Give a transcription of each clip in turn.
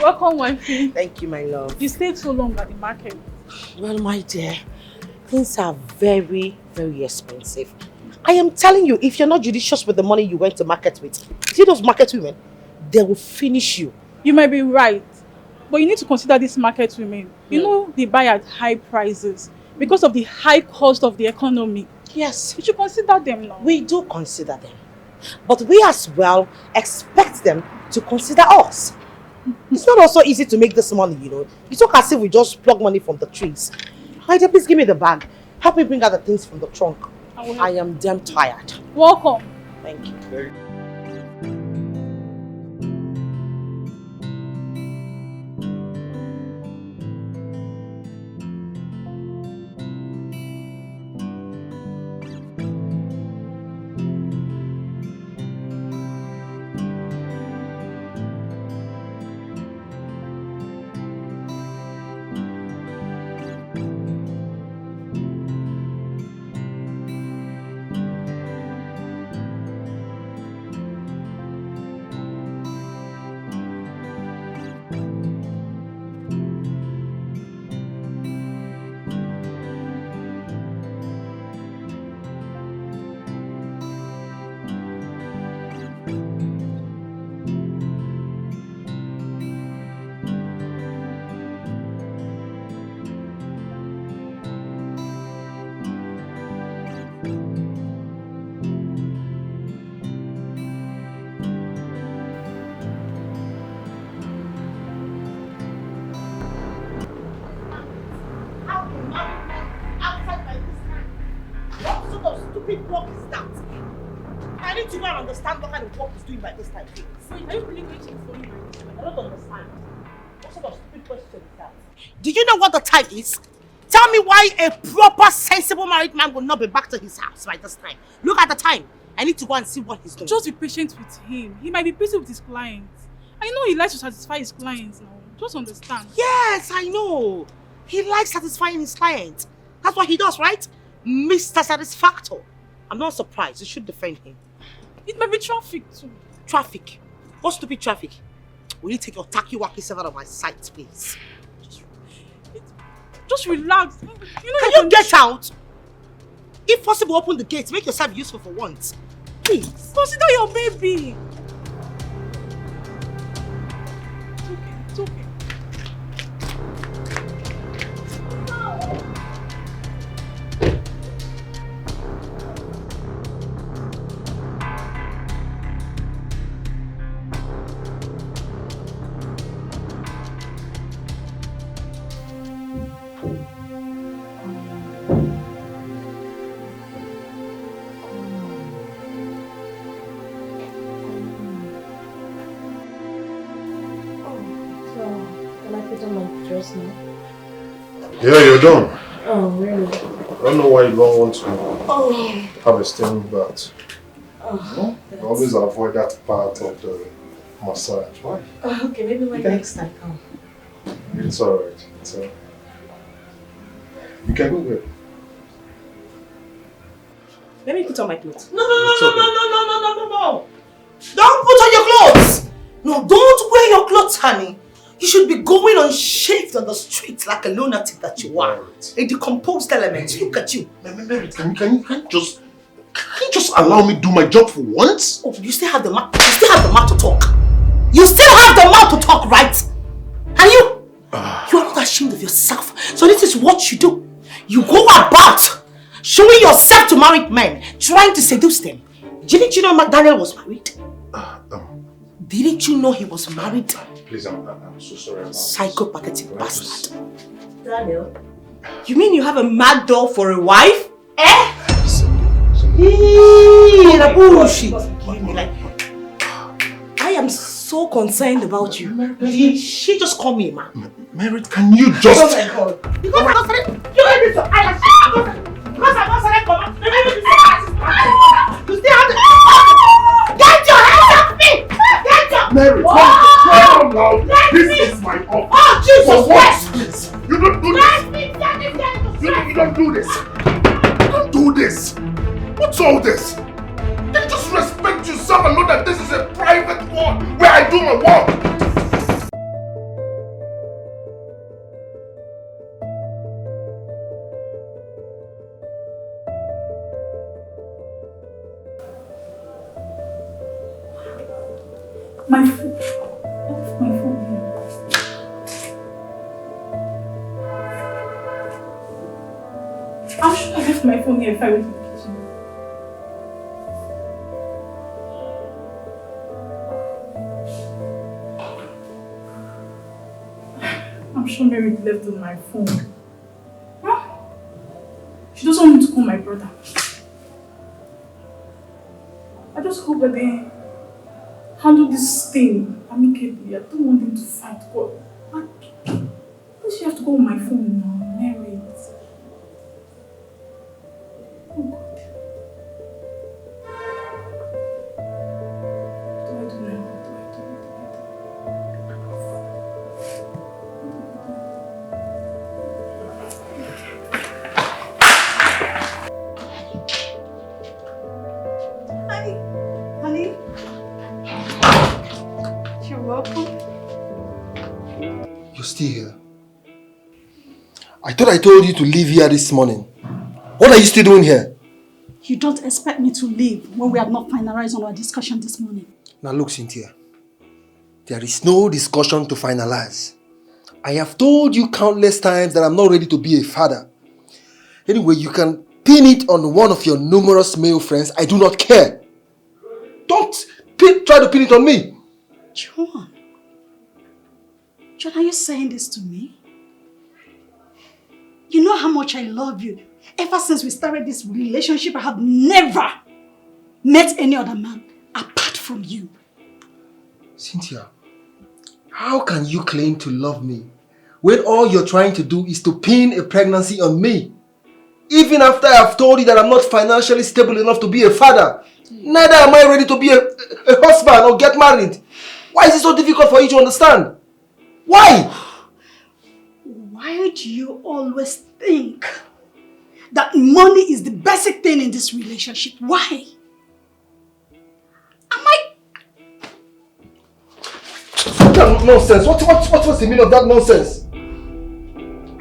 Welcome, wifey. Thank you, my love. You stayed so long at the market. Well, my dear, things are very, very expensive. I am telling you, if you're not judicious with the money you went to market with, see those market women, they will finish you. You might be right, but you need to consider these market women. You know they buy at high prices because of the high cost of the economy. Yes. You should consider them now. We do consider them. But we as well expect them to consider us. It's not also easy to make this money, you know. You talk as if we just plug money from the trees. My dear, please give me the bag. Help me bring out the things from the trunk. I am damn tired. Welcome. Thank you. Understand what kind of work he's doing by this time. So are you really going to inform me? I don't understand. What sort of stupid question is that? Do you know what the time is? Tell me why a proper, sensible married man will not be back to his house by this time. Look at the time. I need to go and see what he's doing. Just be patient with him. He might be busy with his clients. I know he likes to satisfy his clients now. Just understand. Yes, I know. He likes satisfying his clients. That's what he does, right? Mr. Satisfactor. I'm not surprised. You should defend him. It might be traffic too. Traffic? What stupid traffic? Will you take your tacky-wacky self out of my sight, please? Just relax. You know, can you get out? If possible, open the gates. Make yourself useful for once. Please. Consider your baby. It's okay. It's okay. Yeah, you're done. Oh, really? I don't know why you don't want to have a steaming bath. Oh, you always avoid that part of the massage. Why? Okay, maybe when next time come. It's alright. It's alright. You can go there. Let me put on my clothes. No. Don't put on your clothes. No, don't wear your clothes, honey. You should be going unshaved on the street like a lunatic that you are. A decomposed element. Look at you. Can you just allow me to do my job for once? Oh, you still have the mouth. You still have the mouth to talk. You still have the mouth to talk, right? And you are not ashamed of yourself. So this is what you do. You go about showing yourself to married men, trying to seduce them. Didn't you know Daniel was married? Didn't you know he was married? Please, I'm so sorry about psychopathic bastard. Daniel, you mean you have a mad doll for a wife? Eh? I am so concerned about you. Did she just call me a man? Merit, can you just... Oh my God. Because I don't say because I don't say come you still have to get your hands off me! Get your Merit, calm down. This is my office. Oh Jesus Christ! You don't do this. You don't do this. You don't do this. What's all this? Then just respect yourself and know that this is a private one where I do my work. My phone. I left my phone here. I'm sure I left my phone here if I went to the kitchen. I'm sure Mary left on my phone. Huh? She doesn't want me to call my brother. I just hope that they handle this thing amicably. I don't want them to fight. God. Why does she have to go on my phone now? Mary. Oh God. What do I do now? What do I do? Honey? You're welcome. You're still here? I thought I told you to leave here this morning. What are you still doing here? You don't expect me to leave when we have not finalized on our discussion this morning. Now look, Cynthia. There is no discussion to finalize. I have told you countless times that I'm not ready to be a father. Anyway, you can pin it on one of your numerous male friends. I do not care. Don't try to pin it on me. John, are you saying this to me? You know how much I love you. Ever since we started this relationship, I have never met any other man apart from you. Cynthia, how can you claim to love me when all you're trying to do is to pin a pregnancy on me? Even after I've told you that I'm not financially stable enough to be a father, neither am I ready to be a husband or get married. Why is it so difficult for you to understand? Why? Why do you always think that money is the basic thing in this relationship? Why? Am I... That nonsense. What's the meaning of that nonsense?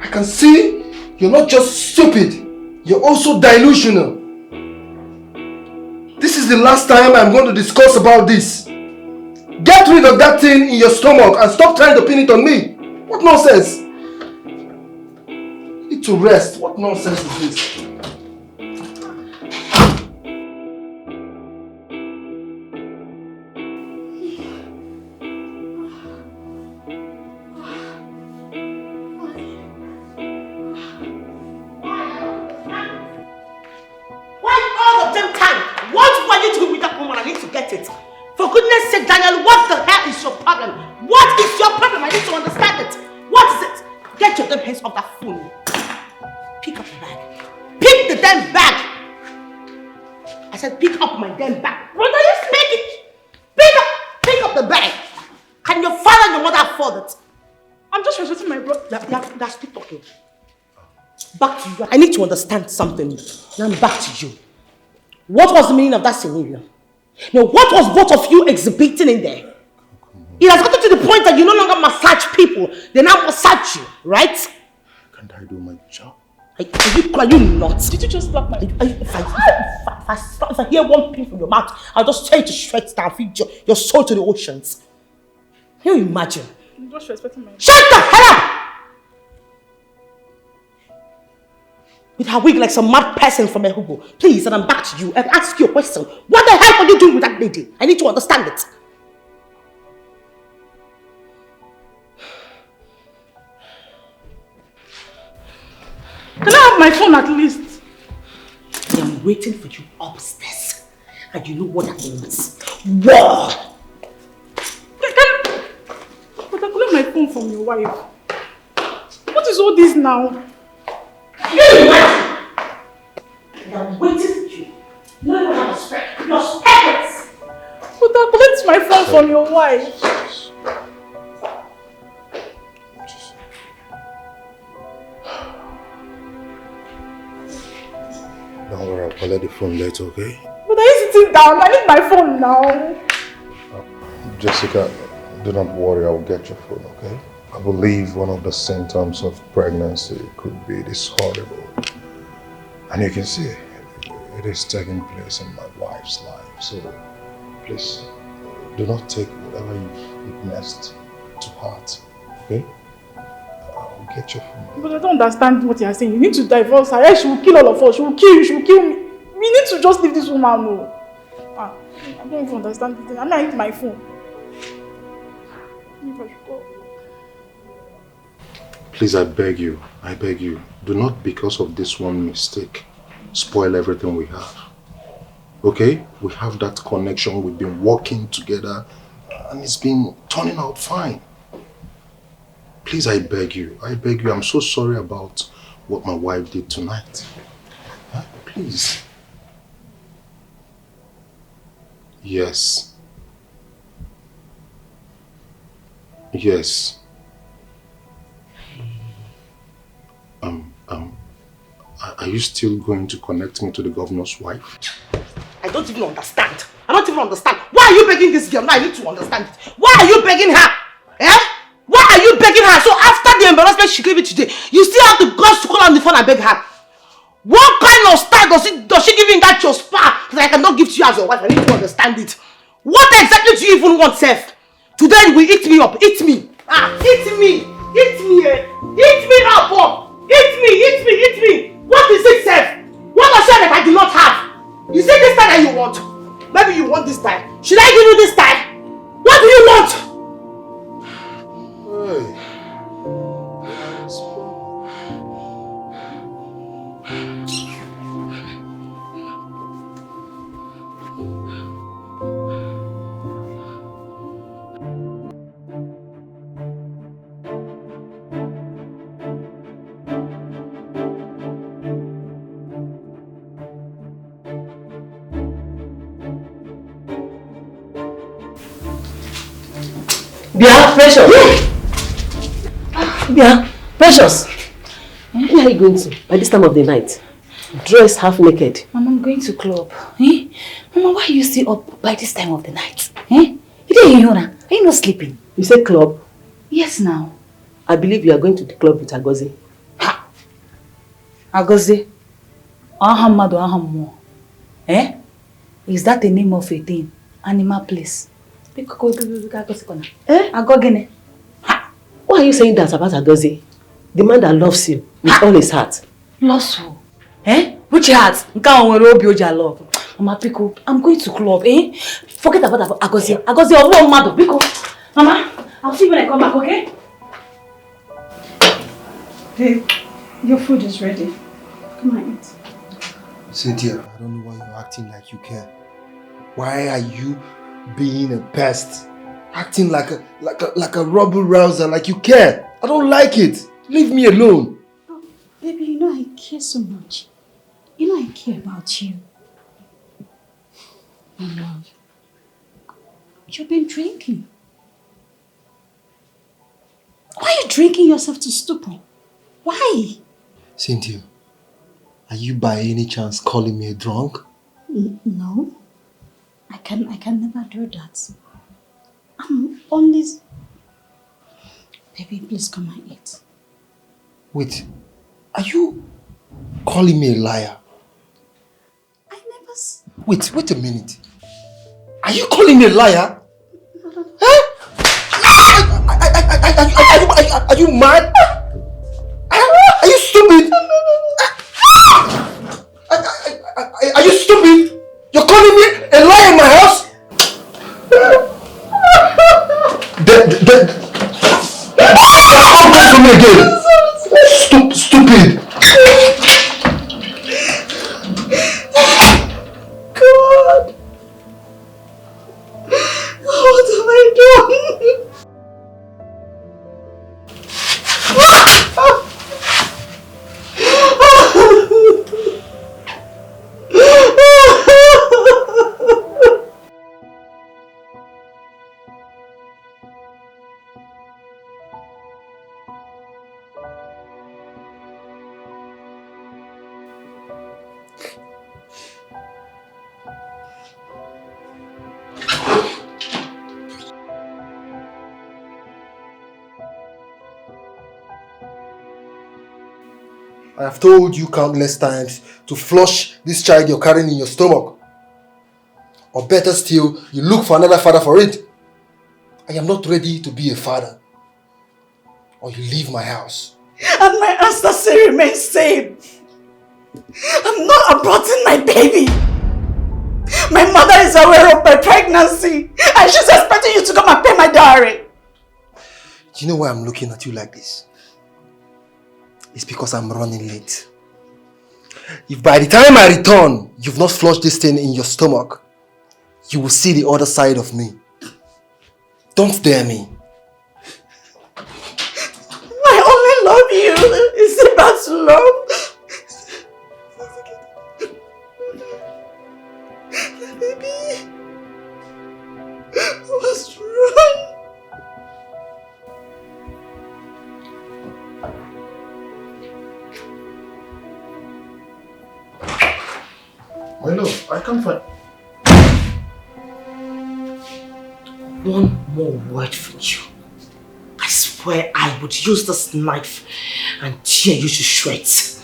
I can see you're not just stupid, you're also delusional. This is the last time I'm going to discuss about this. Get rid of that thing in your stomach and stop trying to pin it on me. What nonsense? You need to rest. What nonsense is this? For goodness sake, Daniel, what the hell is your problem? What is your problem? I need to understand it. What is it? Get your damn hands off that phone. Pick up the bag. Pick the damn bag. I said pick up my damn bag. What are you speaking? Pick up the bag. Can your father and your mother afford it? I'm just respecting my brother. That's still talking. Back to you. I need to understand something. Now I'm back to you. What was the meaning of that scenario? Now, what was both of you exhibiting in there? It has gotten to the point that you no longer massage people. They now massage you, right? Can't I do my job? Are you not? Did you just slap my... If I hear one pin from your mouth, I'll just tell you to shred down, feed your soul to the oceans. Can you imagine? I'm just respecting my... Shut the hell up! With her wig like some mad person from Ehugo. Please, and I'm back to you and ask you a question. What the hell are you doing with that lady? I need to understand it. Can I have my phone at least? I am waiting for you upstairs. And you know what that means. War! But I collect my phone from your wife. What is all this now? You imagine? I'm waiting for you. No one has respect. Your spirits. But I collect my phone from your wife. Don't worry, I'll collect the phone later, okay? But are you sitting down? I need my phone now. Jessica, do not worry, I'll get your phone, okay? I believe one of the symptoms of pregnancy could be this horrible. And you can see, it is taking place in my wife's life. So, please, Do not take whatever you witnessed to heart, okay? I'll get your phone. But I don't understand what you're saying. You need to divorce her. Else she will kill all of us. She will kill you. She will kill me. We need to just leave this woman alone. I don't even understand this thing. I need my phone. Please, I beg you, do not, because of this one mistake, spoil everything we have. Okay? We have that connection, we've been working together, and it's been turning out fine. Please, I beg you, I'm so sorry about what my wife did tonight. Huh? Please. Yes. Yes. Are you still going to connect me to the governor's wife? I don't even understand. Why are you begging this girl? Now I need to understand it. Why are you begging her? Eh? Why are you begging her? So after the embarrassment she gave you today, you still have the guts to call on the phone and beg her? What kind of style does she give you in that your spa that I cannot give to you as your wife? I need to understand it. What exactly do you even want, Seth? Today you will eat me up. Eat me. Eat me. Eat me. Eat me up. Eat me. What is it, Seth? What was that I do not have? You say this time that you want. Maybe you want this time. Should I give you this time? What do you want? Hey. Bia, Precious! Bia, Precious! Where are you going to by this time of the night? Dressed half naked. Mama, I'm going to club. Eh? Mama, why are you still up by this time of the night? Eh? You didn't hear Are you not sleeping? You say club? Yes, now. I believe you are going to the club with Agozi. Ha! Agozi? Ahamadu Ahamu. Eh? Is that the name of a thing? Animal place? Eh? Why are you saying that about Agozi? The man that loves you with all his heart. Loves who? Eh? Which heart? Love. Mama, Pico, I'm going to club, eh? Forget about Agozi. Agozi, oh, mother, Pico. Mama, I'll see you when I come back, okay? Babe, your food is ready. Come on, eat. Cynthia, I don't know why you're acting like you care. Why are you being a pest? Acting like a rubble rouser, like you care. I don't like it. Leave me alone. Oh, baby, you know I care so much. You know I care about you. My love, you've been drinking. Why are you drinking yourself to stupor? Why? Cynthia, are you by any chance calling me a drunk? No. I can never do that. I'm only... Baby, please come and eat. Wait, are you calling me a liar? I never... Wait a minute. Are you calling me a liar? Huh? Are you mad? Are you stupid? Are you stupid? You're calling me a liar in my house? Come back to me again. Stupid. God! What have I done? I have told you countless times to flush this child you're carrying in your stomach. Or better still, you look for another father for it. I am not ready to be a father. Or you leave my house. And my answer still remains same. I'm not aborting my baby. My mother is aware of my pregnancy and she's expecting you to come and pay my dowry. Do you know why I'm looking at you like this? It's because I'm running late. If by the time I return, you've not flushed this thing in your stomach, you will see the other side of me. Don't dare me. I only love you. Is it about love? Baby, what's wrong? My love, I can't find... One more word from you. I swear I would use this knife and tear you to shreds.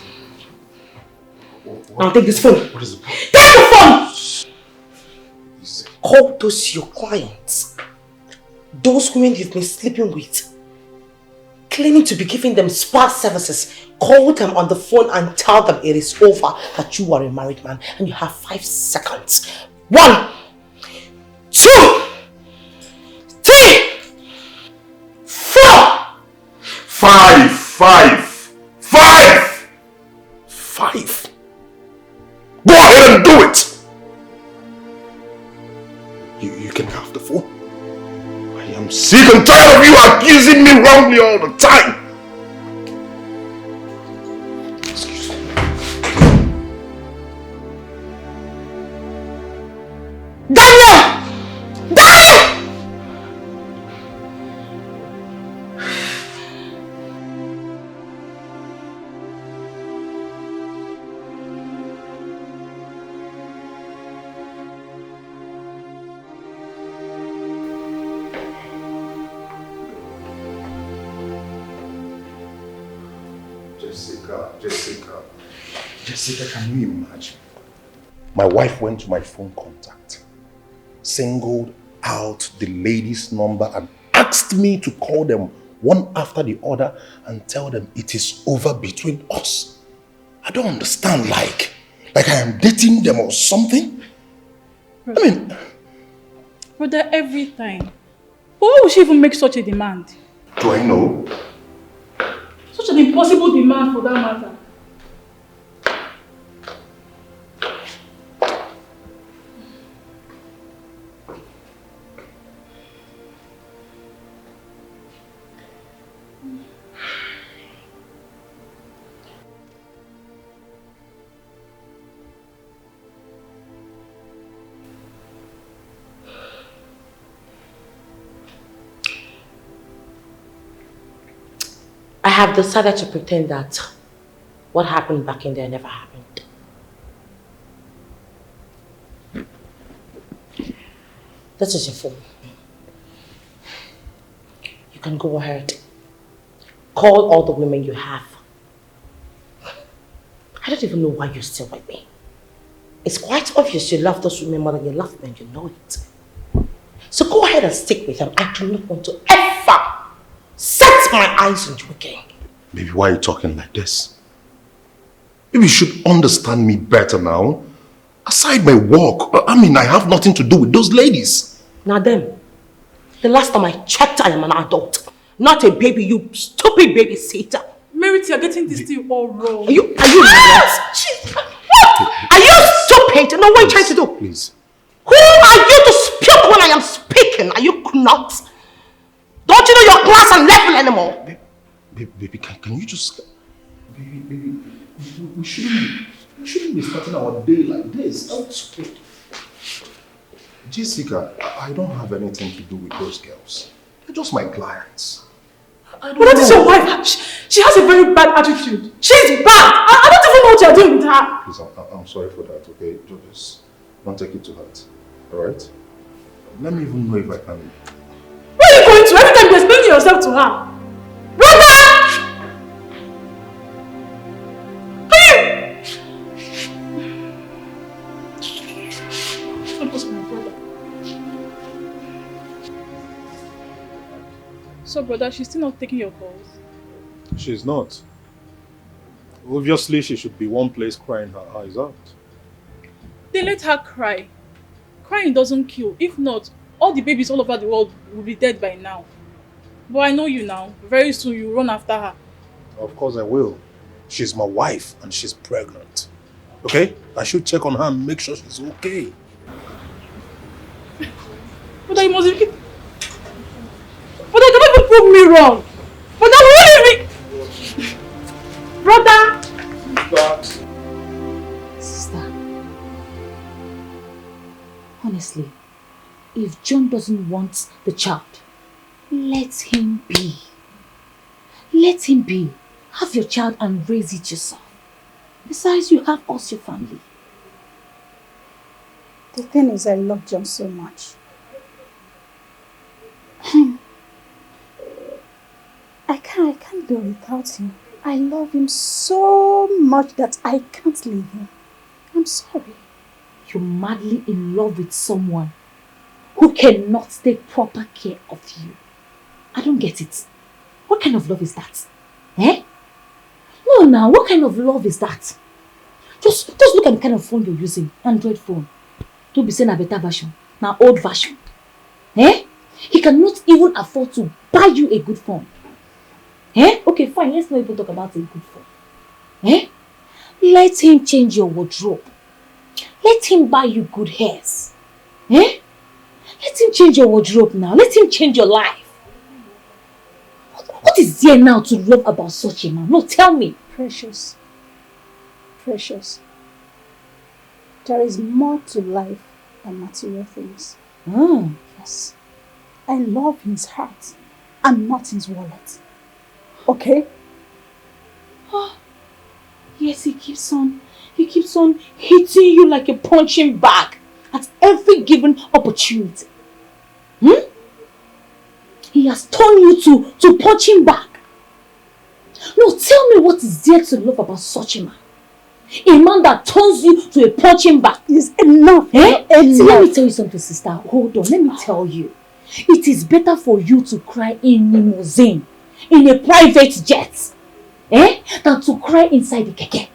Now take this phone. What is the problem? Take the phone! Call those your clients. Those women you've been sleeping with. Claiming to be giving them spa services. Call them on the phone and tell them it is over, that you are a married man and you have 5 seconds. 1, 2, 3, 4. 5! 5! Go ahead and do it! You can have the phone. I am sick and tired of you accusing me wrongly all the time. Excuse me. Daniel! Daniel! Jessica, can you imagine? My wife went to my phone contact, singled out the lady's number and asked me to call them one after the other and tell them it is over between us. I don't understand, like I am dating them or something. Brother, I mean... Brother, every time. But why would she even make such a demand? Do I know? Such an impossible demand for that matter. I have decided to pretend that what happened back in there never happened. This is your phone. You can go ahead. Call all the women you have. I don't even know why you're still with me. It's quite obvious you love those women more than you love me and you know it. So go ahead and stick with them. I do not want to ever set my eyes on you again. Baby, why are you talking like this? Maybe you should understand me better now. Aside my work, I mean, I have nothing to do with those ladies. Now then, the last time I checked, I am an adult. Not a baby, you stupid babysitter. Marital, you're getting this thing all wrong. Are you nuts? Are you stupid? No, what are you trying to do? Please. Who are you to speak when I am speaking? Are you nuts? Don't you know your class and level anymore? Baby, can you just... Baby, we shouldn't be starting our day like this. That's good. Jessica, I don't have anything to do with those girls. They're just my clients. But that is your wife. She has a very bad attitude. She's bad. I don't even know what you're doing with her. Please, I'm sorry for that, okay? Just don't take it to heart. Alright? Let me even know if I can... Where are you going to? Every time you're explaining yourself to her. Brother! Don't push my brother. So, brother, she's still not taking your calls? She's not. Obviously, she should be one place crying her eyes out. Then let her cry. Crying doesn't kill. If not, all the babies all over the world will be dead by now. But I know you now. Very soon you run after her. Of course I will. She's my wife and she's pregnant. Okay? I should check on her and make sure she's okay. But you must be... But I cannot even prove me wrong. But I will be... Brother! Sister, honestly, if John doesn't want the child, let him be. Let him be. Have your child and raise it yourself. Besides, you have us, your family. The thing is, I love John so much. I can't go without him. I love him so much that I can't leave him. I'm sorry. You're madly in love with someone who cannot take proper care of you. I don't get it. What kind of love is that? Eh? No, now, what kind of love is that? Just look at the kind of phone you're using. Android phone. Don't be saying a better version. Now, old version. Eh? He cannot even afford to buy you a good phone. Eh? Okay, fine. Let's not even talk about a good phone. Eh? Let him change your wardrobe. Let him buy you good hairs. Eh? Let him change your wardrobe now. Let him change your life. What is there now to love about such a man? No, tell me. Precious. Precious. There is more to life than material things. Yes. I love his heart and not his wallet. Okay? Oh, yes, he keeps on hitting you like a punching bag at every given opportunity. He has turned you to punching bag. No, tell me what is there to love about such a man? A man that turns you to a punching bag. Is enough. Eh? Enough. See, let me tell you something, sister. Hold on, let me tell you. It is better for you to cry in limousine, in a private jet, than to cry inside the keke.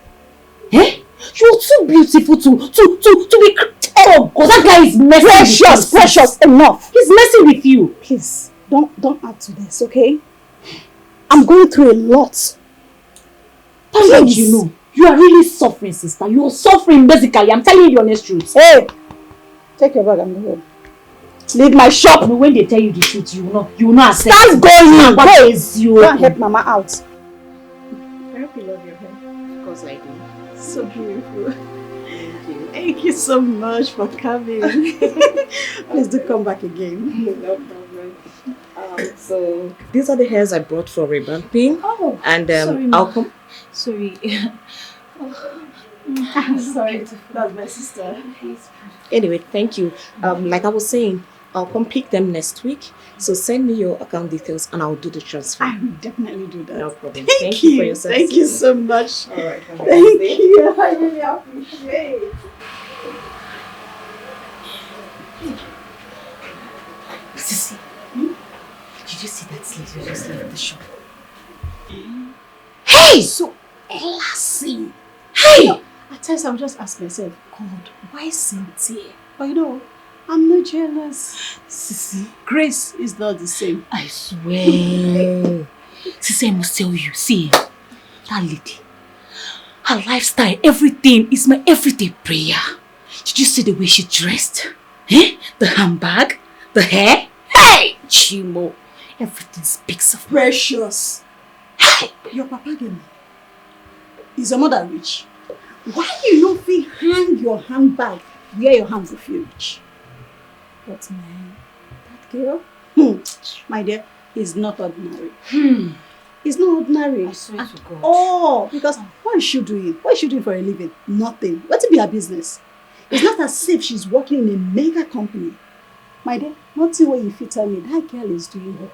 Eh? You're too beautiful to be... Oh God, that guy is messing with you. Precious, enough. He's messing with you. Please, don't add to this, okay? I'm going through a lot. Thank God you know. You are really suffering, sister. You are suffering basically. I'm telling you the honest truth. Hey! Take your bag and go home. Leave my shop. No, when they tell you the truth, you will not accept. Start going! What is you? Go and help Mama out. I hope you love your hair. Of course I do. So beautiful. Thank you. Thank you so much for coming. Please do come back again. No problem. So these are the hairs I brought for revamping. Oh, and sorry, I'll come. Sorry. Sorry, that's my sister. Anyway, thank you. Like I was saying, I'll come pick them next week. So send me your account details and I'll do the transfer. I will definitely do that. No problem. Thank you for your service. Thank you so much. All right. Thank you. I really appreciate it. Sissy, did you see that slave who just left the shop? Hey! So classy. Hey! At times I'll just ask myself, God, why Cynthia? But I'm not jealous. Sissy, Grace is not the same. I swear. Sissy, I must tell you, see, that lady, her lifestyle, everything is my everyday prayer. Did you see the way she dressed? Eh? The handbag, the hair. Hey! Chimo, everything speaks of me. Precious. Hey! Your papa gave me. Is your mother rich? Why you don't feel hang your handbag where your hands will feel rich? But man, that girl, my dear, is not ordinary. It's not ordinary. I swear to God. Oh, because what is she doing? What is she doing for a living? Nothing. What to be her business? It's not as if she's working in a mega company. My dear, nothing what you fit tell me. That girl is doing her.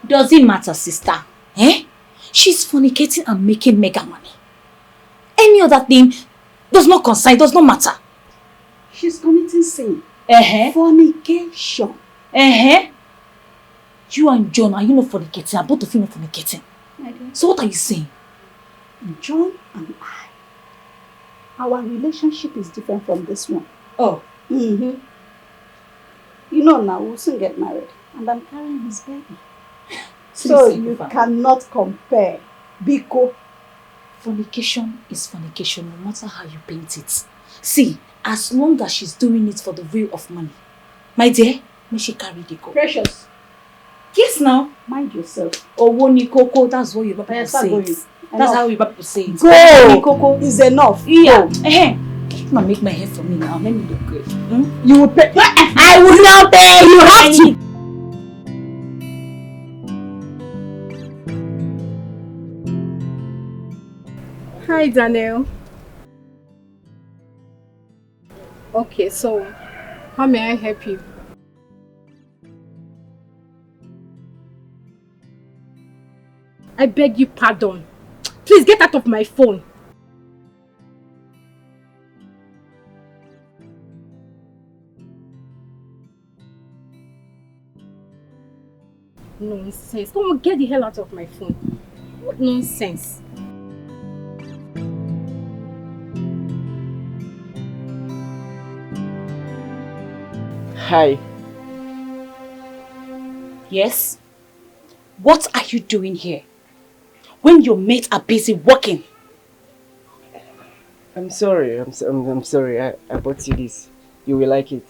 Does it matter, sister? Eh? She's fornicating and making mega money. Any other thing does not concern, does not matter. She's committing sin. Uh-huh. Fornication. Uh-huh. You and John, are you not fornicating? Are both of you not fornicating? My dear. So what are you saying? John and I, our relationship is different from this one. Oh. Mm-hmm. You know now, we'll soon get married. And I'm carrying his baby. So you cannot compare. Biko. Fornication is fornication, no matter how you paint it. See, as long as she's doing it for the will of money, my dear, may she carry the go. Precious. Yes, now. Mind yourself. Owoni Koko, that's what Yoruba people say. That's how Yoruba people say it. Go! Owoni Koko is enough. Yeah. Come and make my hair for me now. Let me look good. You will pay. I will not pay. You have to. Hi, Daniel. Okay, so how may I help you? I beg you pardon. Please get out of my phone. Nonsense. Come on, get the hell out of my phone. What nonsense? Hi. Yes? What are you doing here? When your mates are busy working? I'm sorry. I'm sorry. I bought you this. You will like it.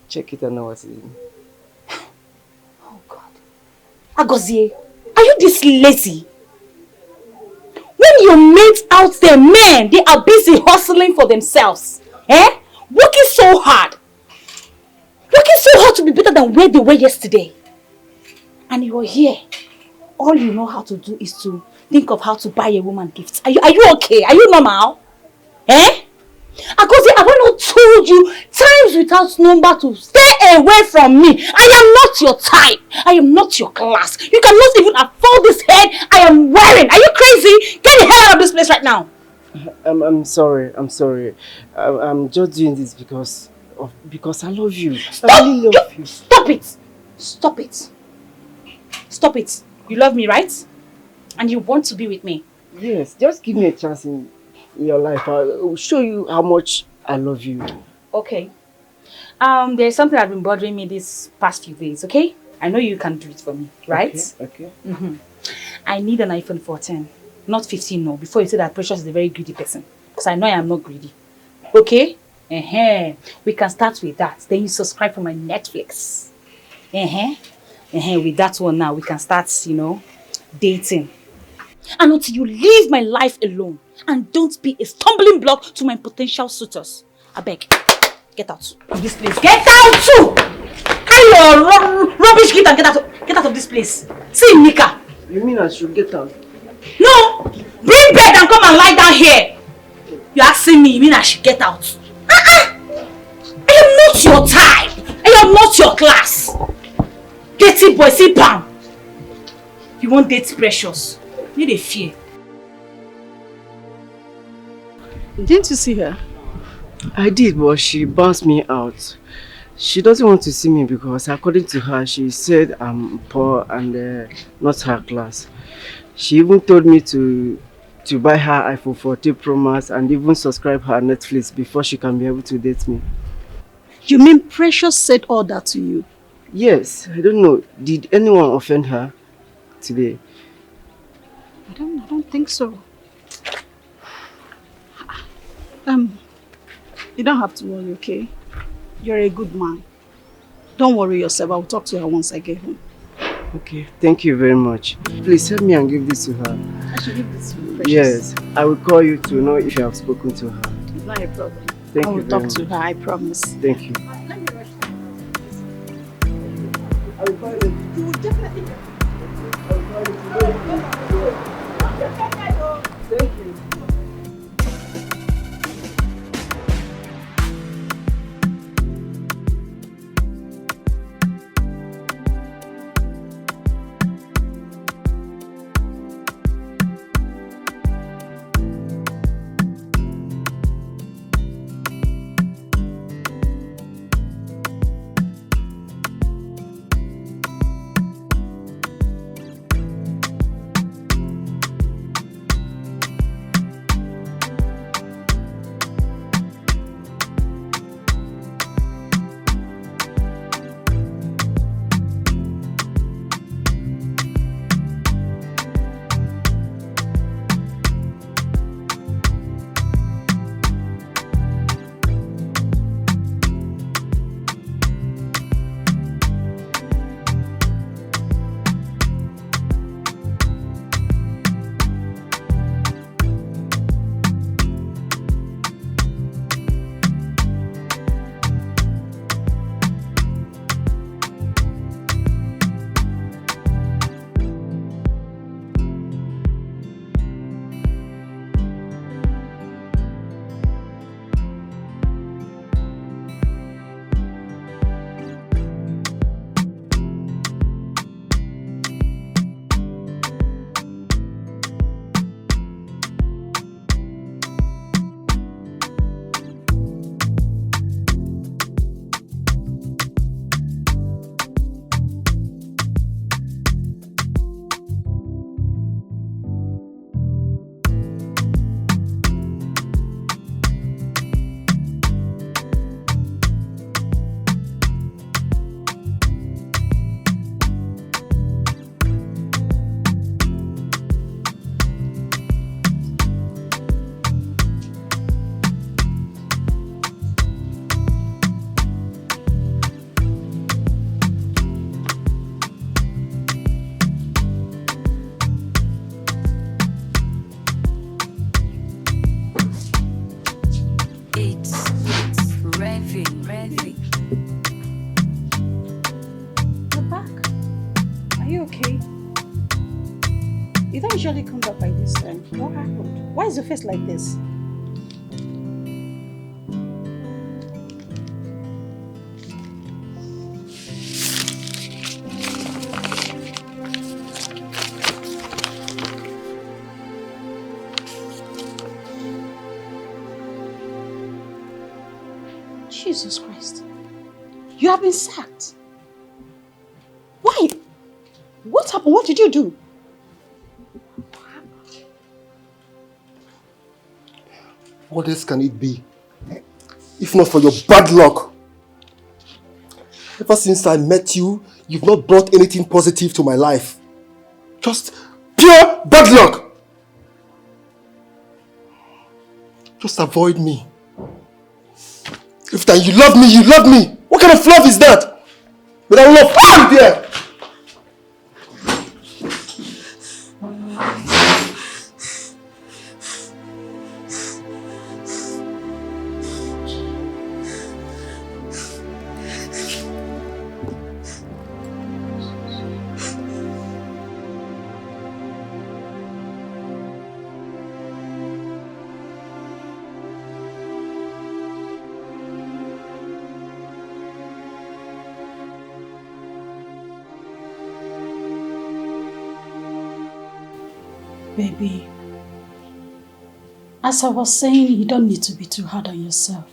Check it and know what it is. Oh God. Agozie, are you this lazy? When your mates out there, men, they are busy hustling for themselves. Working so hard. Working so hard to be better than where they were yesterday. And you're here. All you know how to do is to think of how to buy a woman gifts. Are you okay? Are you normal? Agozie, have I not told you times without number to stay away from me? I am not your type. I am not your class. You cannot even afford this head I am wearing. Are you crazy? Get the hell out of this place right now. I'm sorry. I'm just doing this because I love you. Stop! I really love you. Stop it! Stop it! Stop it! You love me, right? And you want to be with me? Yes, just give me a chance in your life. I'll show you how much I love you. Okay. There's something that's been bothering me these past few days, okay? I know you can do it for me, right? Okay. I need an iPhone 14. Not 15, no. Before you say that Precious is a very greedy person. Because I know I am not greedy. Okay? We can start with that. Then you subscribe for my Netflix. With that one now, we can start, dating. And until you leave my life alone and don't be a stumbling block to my potential suitors. I beg, get out of this place. Get out too! Carry your rubbish gift and get out of this place. See, Nika. You mean I should get out? No! Bring bed and come and lie down here. You're asking me, you mean I should get out? I am not your type. I am not your class. Dirty boy, see Pam. You won't date Precious. Need a fear. Didn't you see her? I did, but she bounced me out. She doesn't want to see me because, according to her, she said I'm poor and not her class. She even told me to buy her iPhone 14 Pro Max and even subscribe her Netflix before she can be able to date me. You mean Precious said all that to you? Yes, I don't know. Did anyone offend her today? I don't think so. You don't have to worry, okay? You're a good man. Don't worry yourself. I'll talk to her once I get home. Okay, thank you very much. Please help me and give this to her. I should give this to you, Precious. Yes, I will call you to know if you have spoken to her. It's not a problem. Thank I you will very talk much. to her, I promise. Thank you. I will call you. You will definitely get Thank you. usually come back by this time. What happened? Why is your face like this? Jesus Christ. You have been sacked. Why? What happened? What did you do? What else can it be? If not for your bad luck. Ever since I met you, you've not brought anything positive to my life. Just pure bad luck. Just avoid me. If that you love me, you love me. What kind of love is that? But I will love you there. Baby, as I was saying, you don't need to be too hard on yourself.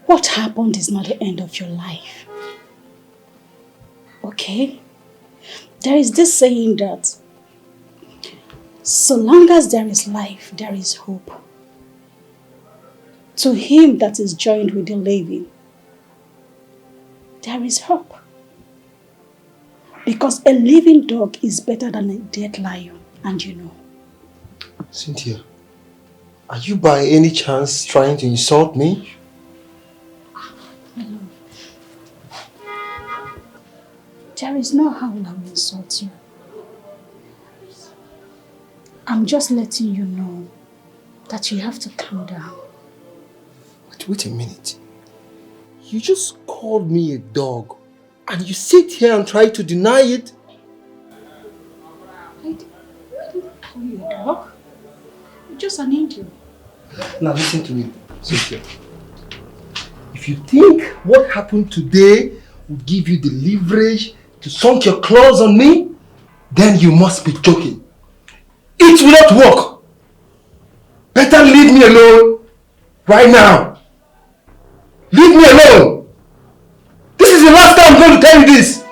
What happened is not the end of your life. Okay? There is this saying that so long as there is life, there is hope. To him that is joined with the living, there is hope. Because a living dog is better than a dead lion, and you know. Cynthia, are you by any chance trying to insult me? Hello. There is no how I will insult you. I'm just letting you know that you have to calm down. Wait a minute. You just called me a dog. And you sit here and try to deny it? I didn't call you a dog. You're just an angel. Now listen to me, Cynthia. If you think what happened today will give you the leverage to sunk your claws on me, then you must be joking. It will not work. Better leave me alone right now. Leave me alone. This is the last time I'm going to tell you this.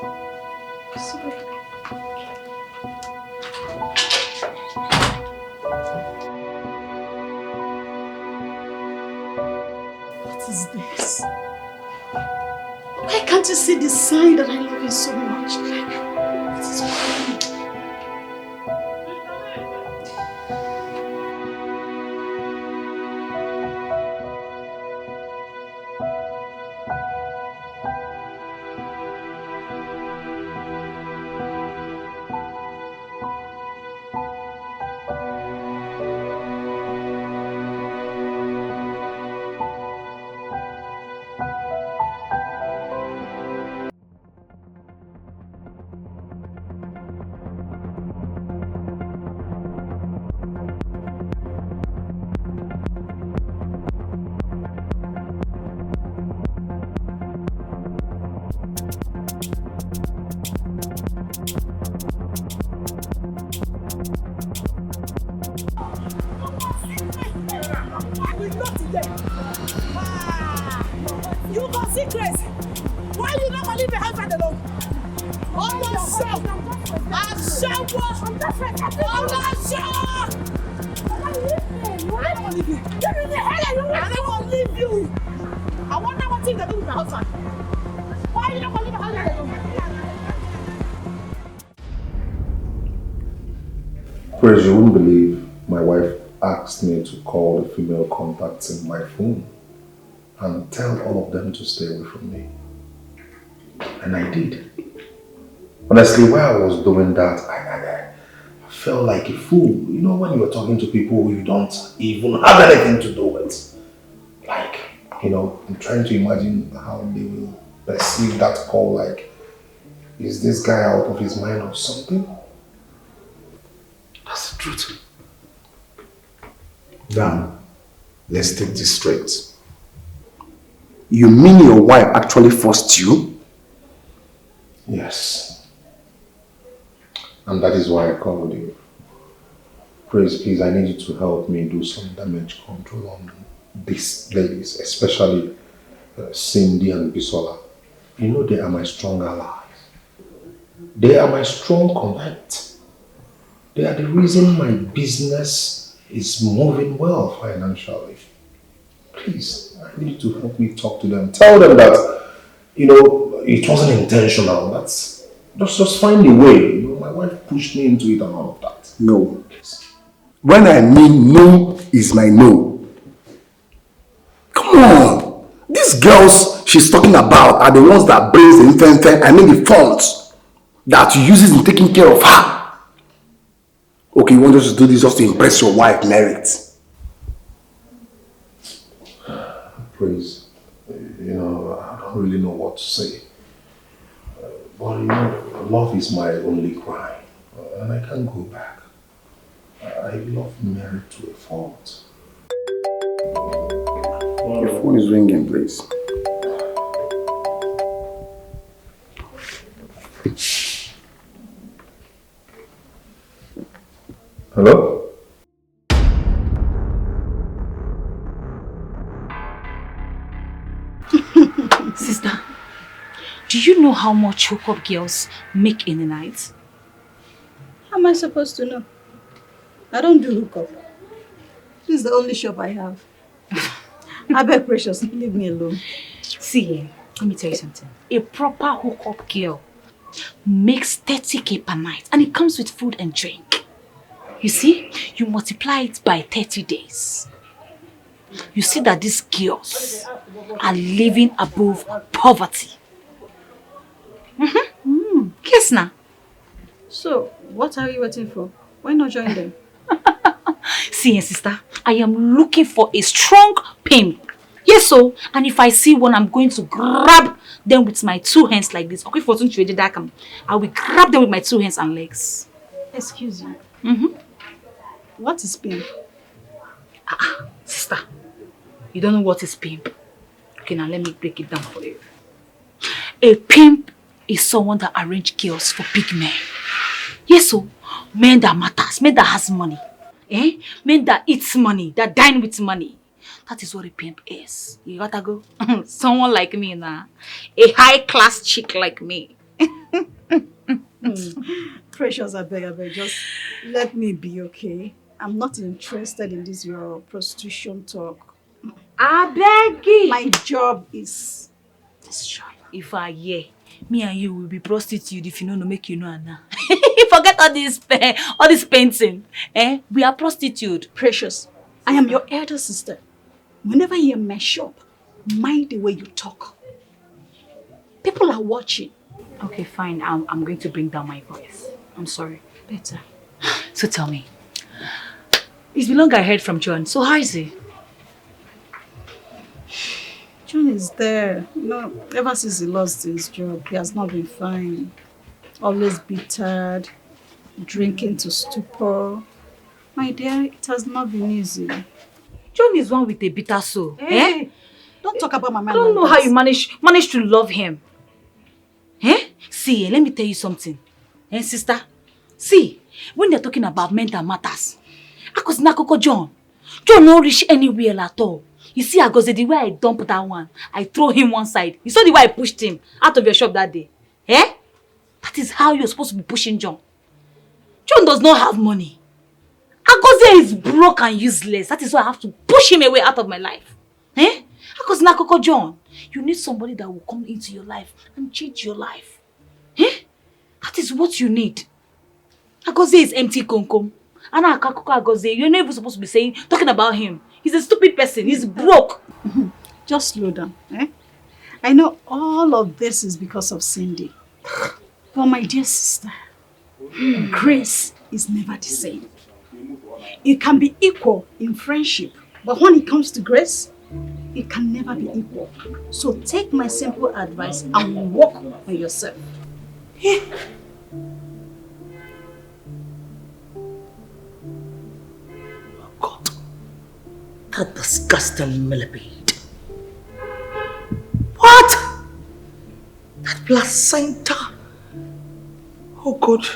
Sorry. What is this? Why can't you see the sign that I love you so much? What is wrong? Chris, you wouldn't believe my wife asked me to call the female contacts in my phone and tell all of them to stay away from me. And I did. Honestly, while I was doing that, I felt like a fool. You know, when you are talking to people who you don't even have anything to do with. Like, you know, I'm trying to imagine how they will perceive that call. Like, Is this guy out of his mind or something? That's the truth. Now, let's take this straight. You mean your wife actually forced you? Yes. And that is why I called you. Praise, please, I need you to help me do some damage control on these ladies, especially Cindy and Bisola. You know they are my strong allies. They are my strong connect. They are the reason my business is moving well financially. Please, I need you to help me talk to them. Tell them that, it wasn't intentional. That's just find a way. My wife pushed me into it and all of that. No. When I mean no is my no. Come on. These girls she's talking about are the ones that brings the funds that you uses in taking care of her. Okay, you want us to do this just to impress your wife, Merit? Praise, I don't really know what to say. But love is my only crime, and I can't go back. I love Mary to a fault. Your phone is ringing, please. Hello? Sister, do you know how much hookup girls make in a night? How am I supposed to know? I don't do hookup. This is the only shop I have. I beg, Precious, leave me alone. See, let me tell you something. A proper hookup girl makes 30k per night and it comes with food and drink. You see, you multiply it by 30 days. You see that these girls are living above poverty. Yes, now. So, what are you waiting for? Why not join them? See, sister, I am looking for a strong pimp. Yes, so, and if I see one, I'm going to grab them with my 2 hands like this. Okay, for I will grab them with my 2 hands and legs. Excuse you. What is pimp? Sister, you don't know what is pimp. Okay, now let me break it down for you. A pimp is someone that arranges girls for big men. Yes, so men that matters, men that has money. Men that eats money, that dine with money. That is what a pimp is. You gotta go. Someone like me now. A high-class chick like me. Precious, I beg, just let me be, okay? I'm not interested in this your prostitution talk. I beg you. My job is this job. If I hear, me and you will be prostitute if you know no make you know Anna. Forget all this painting. We are prostitute. Precious, I am your elder sister. Whenever you're in my shop, mind the way you talk. People are watching. Okay, fine. I'm going to bring down my voice. I'm sorry. Better. So tell me. It's been long I heard from John. So how is he? John is there. Ever since he lost his job, he has not been fine. Always bitter, drinking to stupor. My dear, it has not been easy. John is one with a bitter soul. Hey, don't talk about my man. I don't know how you manage to love him. See, let me tell you something. Sister? See, when they're talking about mental matters, John don't reach anywhere at all. You see, the way I dumped that one, I throw him one side. You saw the way I pushed him out of your shop that day. That is how you're supposed to be pushing John. John does not have money. Agoze is broke and useless. That is why I have to push him away out of my life. John, you need somebody that will come into your life and change your life. That is what you need. Agoze is empty konkom. And Agoze, you're not even supposed to be talking about him. He's a stupid person. He's broke. Just slow down. I know all of this is because of Cindy. But my dear sister, grace is never the same. It can be equal in friendship, but when it comes to grace, it can never be equal. So take my simple advice and work on yourself. Yeah. Oh God. That disgusting millipede. What? That placenta. Oh God.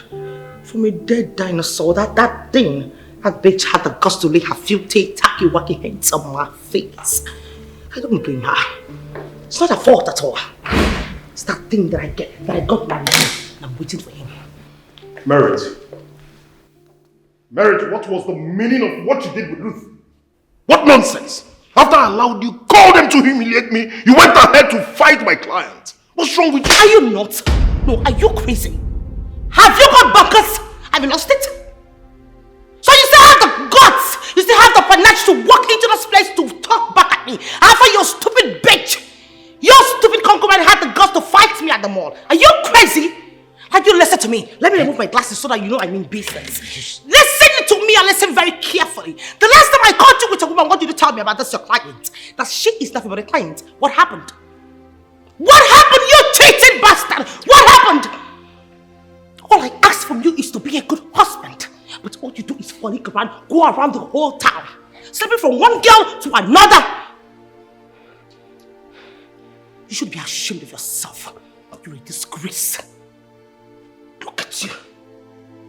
From a dead dinosaur. That thing. That bitch had the guts to lay her filthy, tacky-wacky hands on my face. I don't blame her. It's not her fault at all. It's that thing that I got married to, and I'm waiting for him. Merit, what was the meaning of what you did with Ruth? What nonsense! After I allowed you, called them to humiliate me, you went ahead to fight my client. What's wrong with you? Are you not? No, are you crazy? Have you got buckets? Have you lost it? So you still have the guts, you still have the panache to walk into this place to talk back at me after your stupid bitch, your stupid concubine had the guts to fight me at the mall. Are you crazy? Have you listened to me? Let me remove my glasses so that you know I mean business. Listen to me and listen very carefully. The last time I caught you with a woman, what did you tell me about this your client? That she is nothing but a client. What happened? What happened, you cheating bastard? What happened? All I ask from you is to be a good husband. But all you do is frolic around, go around the whole town, sleeping from one girl to another. You should be ashamed of yourself. You're a disgrace. Look at you.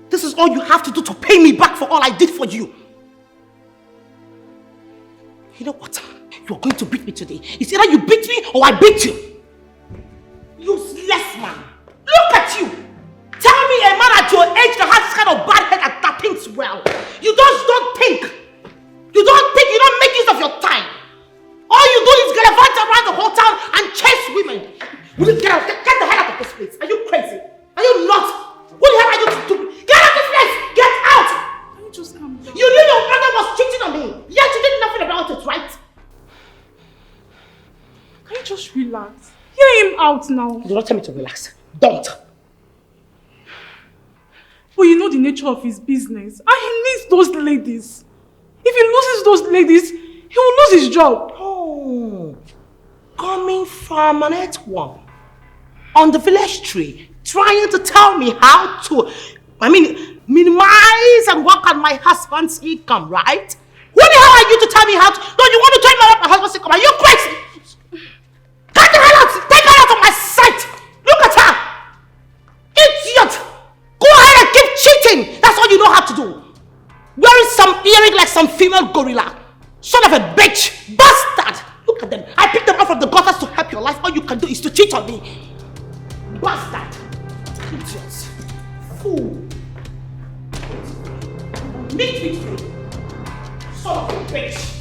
This is all you have to do to pay me back for all I did for you. You know what? You're going to beat me today. It's either you beat me or I beat you. Useless man. Look at you. Tell me a man at your age that has this kind of bad head that thinks well. You just don't think. You don't think, you don't make use of your time. All you do is gallivant around the whole town and chase women. Will you get out? Get the hell out of this place. Are you crazy? Are you not? What the hell are you doing? Get out of this place! Get out! Can you just calm down? You knew your brother was cheating on me, yet you did nothing about it, right? Can you just relax? Hear him out now. Do not tell me to relax. Don't. But you know the nature of his business. And he needs those ladies. If he loses those ladies, he will lose his job. Oh. Coming from an earthworm on the village tree, trying to tell me how to, minimize and work on my husband's income, right? Who the hell are you to tell me how to? No, you want to tell me about my husband's income? Are you crazy? Get the hell out! Take her out of my sight! Look at her! Idiot! Go ahead and keep cheating! That's all you know how to do. Wearing some earring like some female gorilla. Son of a bitch! Bastard! Look at them. I picked them up from the gutters to help your life. All you can do is to cheat on me. Bastard! Idiots! Fool! Meet me! Son of a bitch!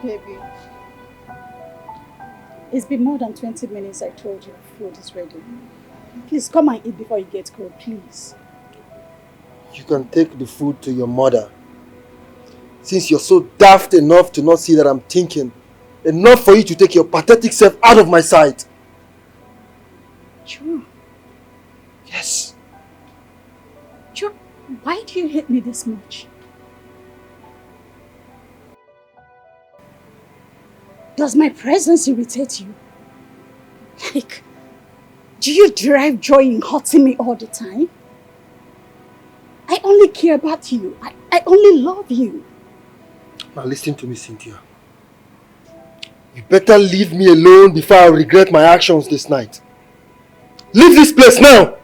Baby, it's been more than 20 minutes I told you food is ready. Please come and eat before you get cold, please. You can take the food to your mother. Since you're so daft enough to not see that I'm thinking, enough for you to take your pathetic self out of my sight. Sure. Yes. Sure. Why do you hate me this much? Does my presence irritate you? Like, do you derive joy in hurting me all the time? I only care about you. I only love you. Now listen to me, Cynthia. You better leave me alone before I regret my actions this night. Leave this place now!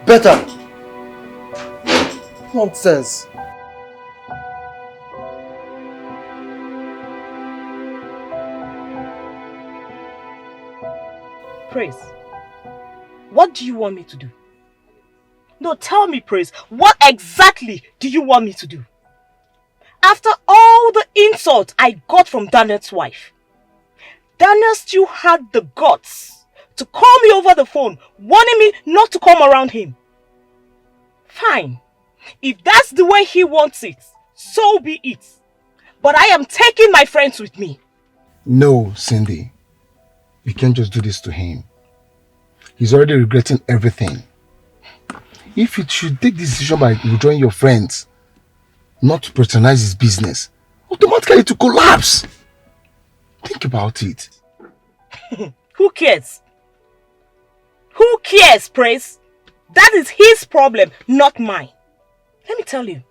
Better. Nonsense. Praise, what do you want me to do? No, tell me, Praise, what exactly do you want me to do? After all the insults I got from Daniel's wife, Daniel still had the guts to call me over the phone, warning me not to come around him. Fine. If that's the way he wants it, so be it. But I am taking my friends with me. No, Cindy. You can't just do this to him. He's already regretting everything. If you should take this decision by withdrawing your friends, not to patronize his business, automatically to collapse. Think about it. Who cares? Who cares, Praise? That is his problem, not mine. Let me tell you,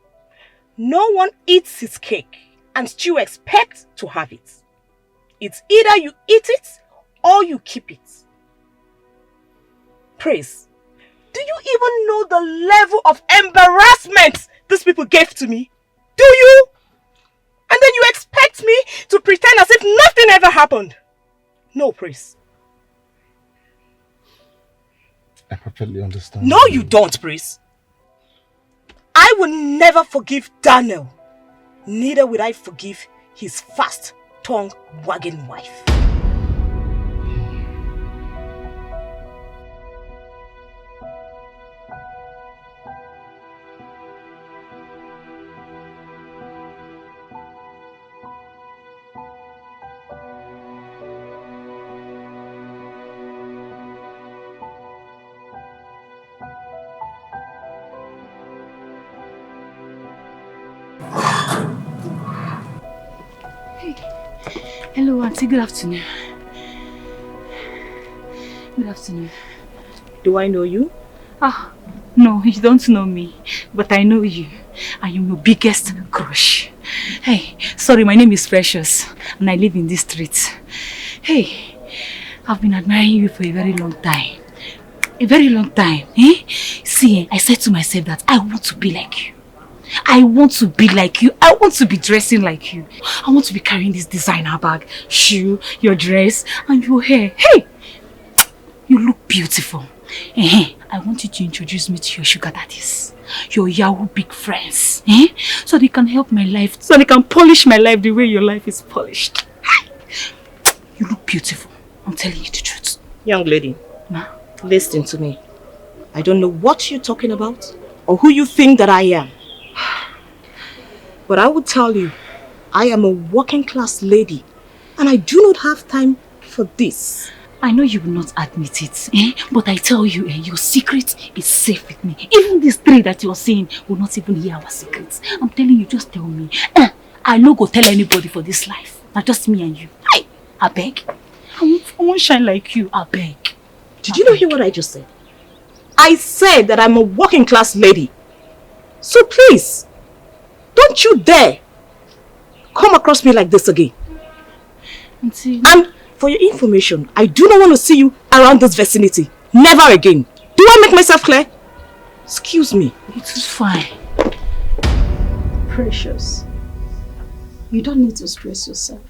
no one eats his cake and still expects to have it. It's either you eat it or you keep it. Praise, do you even know the level of embarrassment these people gave to me? Do you? And then you expect me to pretend as if nothing ever happened? No, Praise. I perfectly understand. No, you don't, Praise. I will never forgive Daniel. Neither will I forgive his fast-tongue wagging wife. Hello, Auntie. Good afternoon. Good afternoon. Do I know you? Ah, no, you don't know me, but I know you. I am your biggest crush. Hey, sorry, my name is Precious, and I live in this street. Hey, I've been admiring you for a very long time. A very long time, eh? See, I said to myself that I want to be like you. I want to be like you. I want to be dressing like you. I want to be carrying this designer bag, shoe, your dress, and your hair. Hey! You look beautiful. I want you to introduce me to your sugar daddies. Your Yahoo big friends. So they can help my life. So they can polish my life the way your life is polished. You look beautiful. I'm telling you the truth. Young lady, Ma? Listen to me. I don't know what you're talking about or who you think that I am. But I will tell you, I am a working class lady and I do not have time for this. I know you will not admit it, but I tell you, your secret is safe with me. Even this tree that you're seeing will not even hear our secrets. I'm telling you, just tell me. I no go tell anybody for this life. Not just me and you. I beg. I won't shine like you, I beg. Did you not hear what I just said? I said that I'm a working class lady. So please, don't you dare come across me like this again. Auntie. And for your information, I do not want to see you around this vicinity. Never again. Do I make myself clear? Excuse me. It's fine. Precious, you don't need to stress yourself.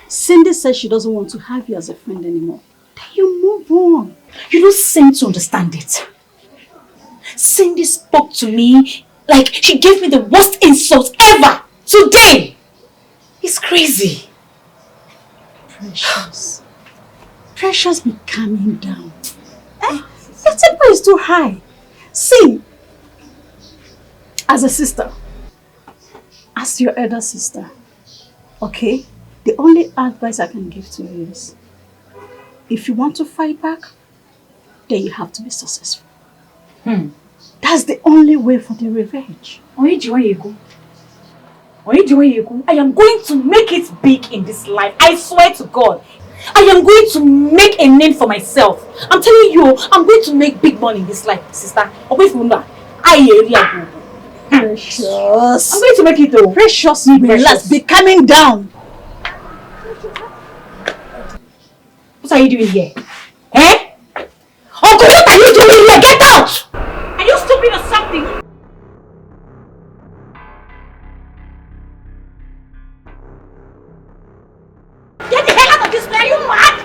Cindy says she doesn't want to have you as a friend anymore. Then you move on. You don't seem to understand it. Cindy spoke to me like she gave me the worst insult ever today. It's crazy. Precious. Precious, be calming down. Your temper is too high. See, as a sister, as your elder sister, okay, the only advice I can give to you is, if you want to fight back, then you have to be successful. That's the only way for the revenge. I am going to make it big in this life. I swear to God. I am going to make a name for myself. I'm telling you, I'm going to make big money in this life, sister. Precious. I'm going to make it though. Precious, relax. Be calming down. What are you doing here? Uncle, what are you doing here? Get out! Are you stupid or something? Get the hell out of this place! Are you mad?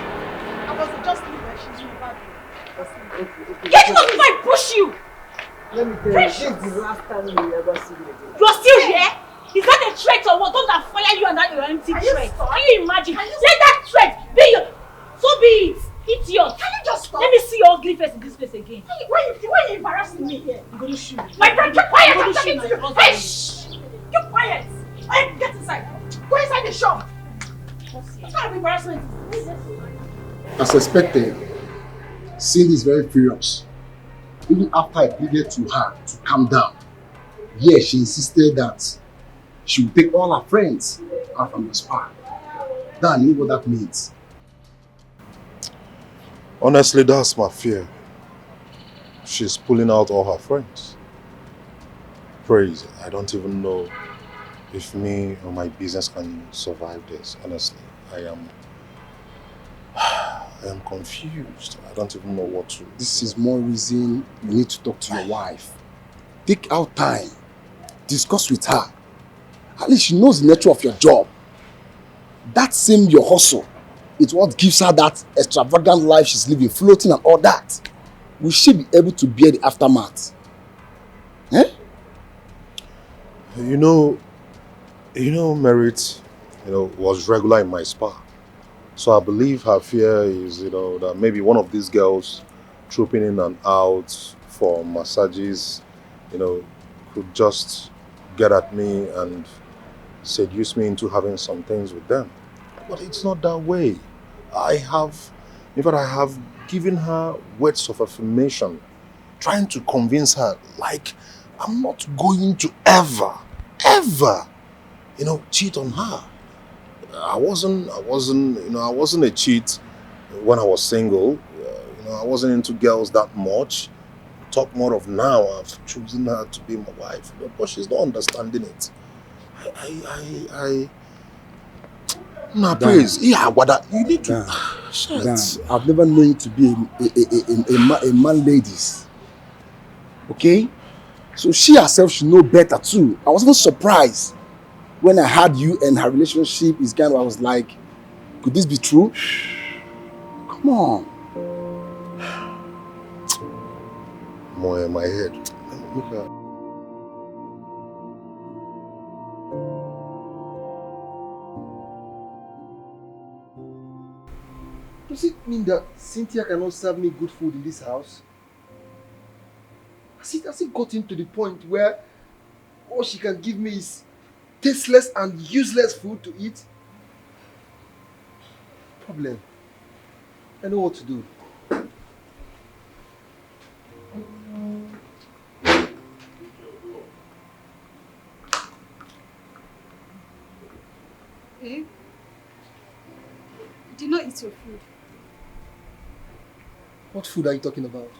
I was just leaving. Get out before I push you! Let me tell you, this is the last time you ever see me again. You're still here? Is that a threat or what? Don't I fire you and that your empty threat? Can you imagine? Let that threat be your... So be it. Idiot. Can you just stop? Let me see your ugly face in this place again. Why are you embarrassing me here? I'm going to shoot you. My friend, keep quiet! I'm talking to you! Hey, Hey, shh! Keep quiet! Hey, get inside! Go inside the shop! What kind of embarrassment is this? As expected, Cindy is very furious. Even after I pleaded to her to calm down, yeah, she insisted that she would take all her friends out from the spa. Dan, you know what that means? Honestly, that's my fear. She's pulling out all her friends. Praise, I don't even know if me or my business can survive this. Honestly, I am confused. I don't even know what to do. This is more reason you need to talk to your wife. Take out time. Discuss with her. At least she knows the nature of your job. That same your hustle. It's what gives her that extravagant life she's living, floating and all that. Will she be able to bear the aftermath? Eh? You know, Merit, was regular in my spa. So I believe her fear is, that maybe one of these girls trooping in and out for massages, could just get at me and seduce me into having some things with them. But it's not that way. I have given her words of affirmation, trying to convince her, like, I'm not going to ever, cheat on her. I wasn't a cheat when I was single. I wasn't into girls that much. Talk more of now. I've chosen her to be my wife, but she's not understanding it. Praise. Yeah, what you need to. Dan, I've never known you to be a man ladies. Okay? So she herself should know better too. I was even surprised when I heard you and her relationship is kind of, I was like, could this be true? Come on. More in my head. Look at. Does it mean that Cynthia cannot serve me good food in this house? Has it gotten to the point where all she can give me is tasteless and useless food to eat? Problem. I know what to do. Babe, you did not eat your food. What food are you talking about?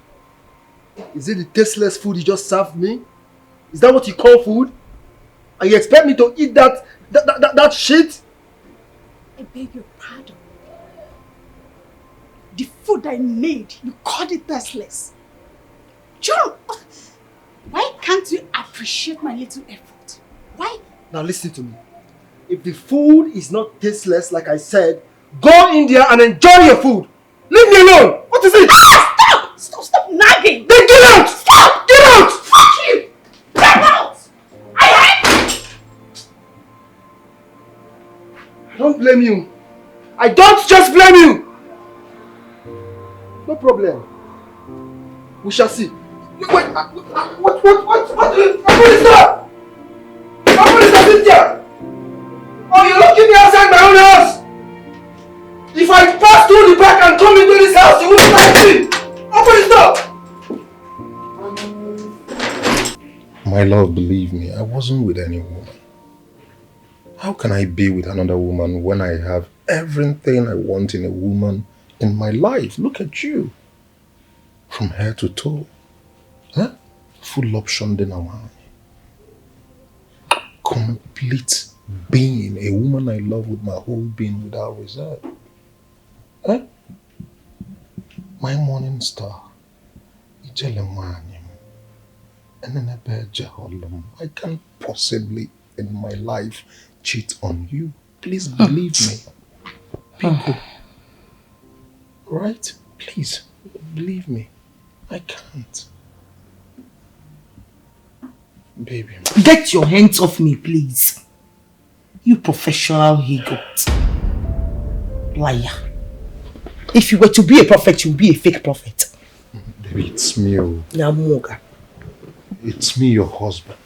Is it the tasteless food you just served me? Is that what you call food? And you expect me to eat that shit? I beg your pardon. The food I made, you called it tasteless. John, why can't you appreciate my little effort? Why? Now listen to me. If the food is not tasteless, like I said, go in there and enjoy your food. Leave me alone. What is it? Ah, stop nagging. Then get out. Stop. Get out. Fuck you. Get out. I don't blame you. I don't just blame you. No problem. We shall see. Wait, what is that? What is that, Cynthia? Oh, you're locking me outside my own house! If I pass through the back and come into this house, you wouldn't like me! Open the door! My love, believe me, I wasn't with any woman. How can I be with another woman when I have everything I want in a woman in my life? Look at you. From head to toe. Huh? Full option dinner. Complete being, a woman I love with my whole being without reserve. Huh? My morning star. I can't possibly in my life cheat on you. Please believe me. People. Right? Please. Believe me, I can't. Baby. Get your hands off me, please. You professional he-goat. Liar. If you were to be a prophet, you'd be a fake prophet. Baby, it's me. Namuga. It's me, your husband.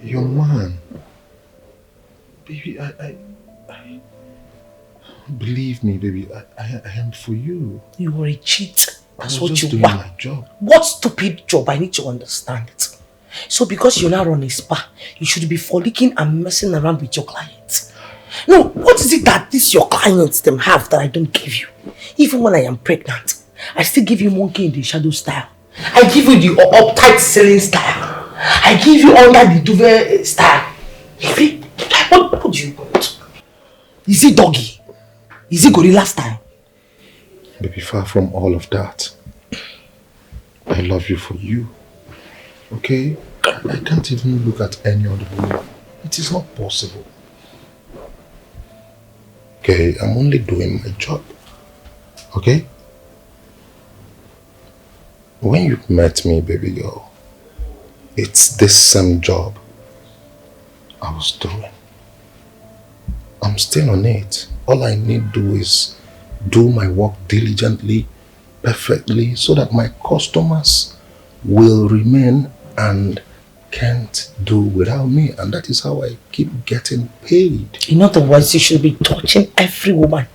Your man. Baby, I believe me, baby, I am for you. You were a cheat. That's what you doing were. My job. What stupid job? I need to understand it. So because you now run a spa, you should be frolicking and messing around with your clients. No, what is it that these your clients them have that I don't give you? Even when I am pregnant, I still give you monkey in the shadow style. I give you the uptight ceiling style. I give you under the duvet style. What do you want? Is it doggy? Is it gorilla style? Baby, far from all of that. I love you for you. Okay? I can't even look at any other woman. It is not possible. Okay, I'm only doing my job. Okay? When you met me, baby girl, it's this same job I was doing. I'm still on it. All I need to do is do my work diligently, perfectly, so that my customers will remain and can't do without me. And that is how I keep getting paid. In other words, you should be touching every woman.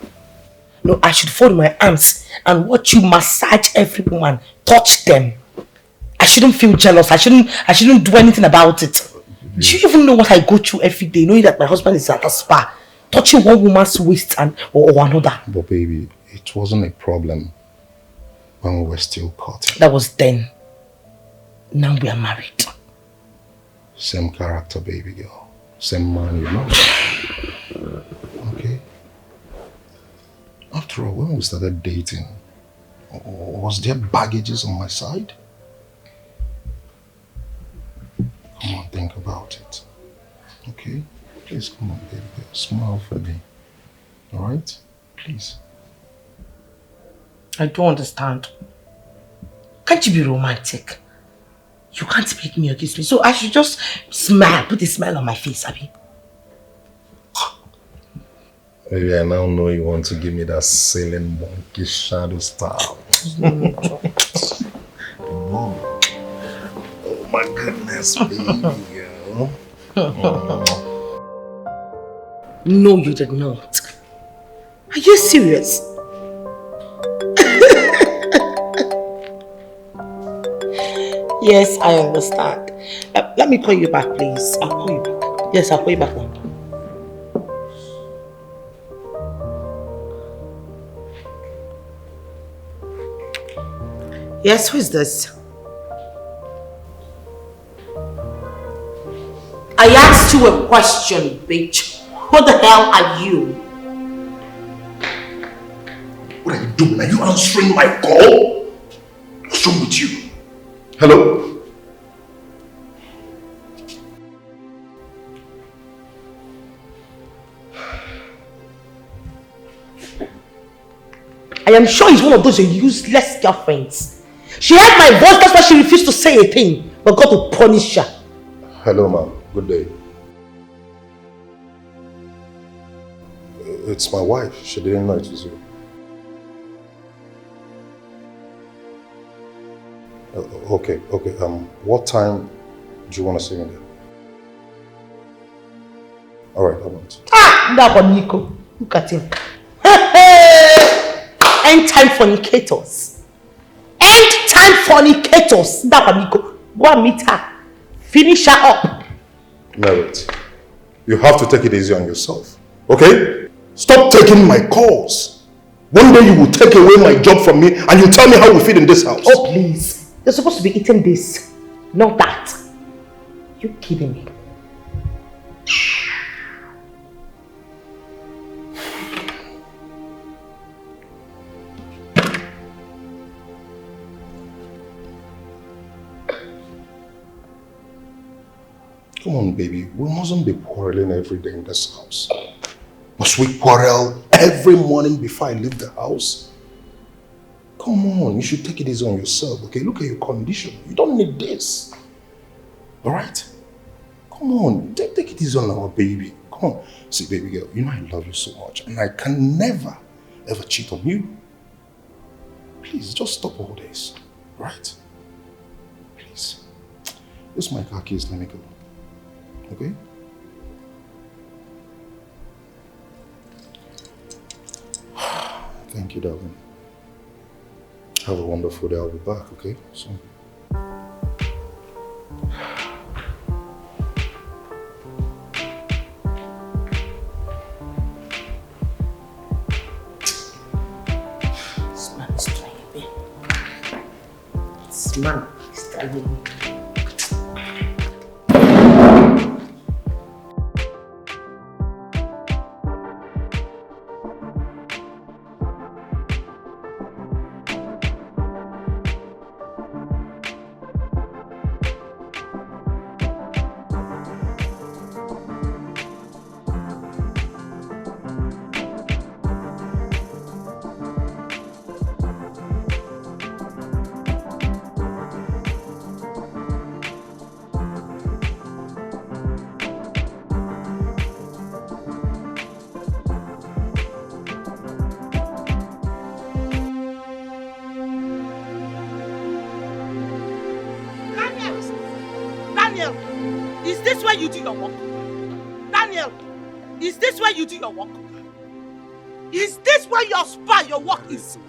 No, I should fold my arms and watch you massage every woman. Touch them. I shouldn't feel jealous. I shouldn't do anything about it. Do you even know what I go through every day, knowing that my husband is at a spa, touching one woman's waist or another? But baby, it wasn't a problem when we were still caught. That was then. Now we are married. Same character, baby girl. Same man, you know. Okay? After all, when we started dating, was there baggages on my side? Come on, think about it. Okay? Please, come on, baby girl. Smile for me. Alright? Please. I don't understand. Can't you be romantic? You can't make me or kiss me, so I should just smile, put a smile on my face, Abby. Maybe I now know you want to give me that sailing monkey shadow style. Oh my goodness, baby girl. No, you did not. Are you serious? Yes, I understand. Let me call you back, please. I'll call you back. Yes, I'll call you back now. Yes, who is this? I asked you a question, bitch. Who the hell are you? What are you doing? Are you answering my call? What's wrong with you? Hello? I am sure he's one of those useless girlfriends. She heard my voice, that's why she refused to say a thing. But God will punish her. Hello, ma'am. Good day. It's my wife. She didn't know it was you. Okay. What time do you want to see me there? Alright, I want. Nico. Look at him. End time fornicators. End time fornicators. Nico. Go and meet her. Finish her up. Merit, you have to take it easy on yourself. Okay? Stop taking my calls. One day you will take away my job from me and you tell me how we fit in this house. Oh, please. You're supposed to be eating this, not that. You kidding me? Come on, baby. We mustn't be quarreling every day in this house. Must we quarrel every morning before I leave the house? Come on, you should take it easy on yourself, okay? Look at your condition. You don't need this. Alright? Come on, take it easy on our baby. Come on. See, baby girl, you know I love you so much. And I can never, ever cheat on you. Please, just stop all this. Right? Please. This is my car keys, let me go. Okay? Thank you, darling. Have a wonderful day. I'll be back, okay? Soon. This man is trying to be. This man is telling me.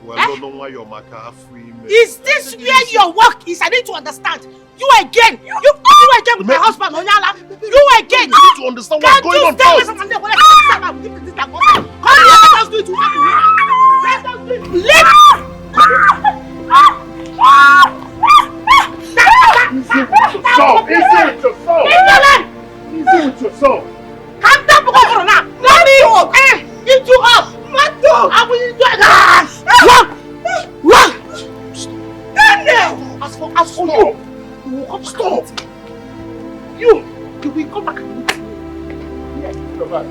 Well, I don't know why your maca free. Is this where your work is? I need to understand. You again. You again with my husband, Onyala. You again. You need to understand what's going on first. Come here, let us do it together. Let us do it. Stop! Easy with yourself! Easy with yourself! Calm down, now. Let me into us. I will enjoy that. Run! Daniel! As for you, you will come stop. You will come back and meet me. Yes, come back.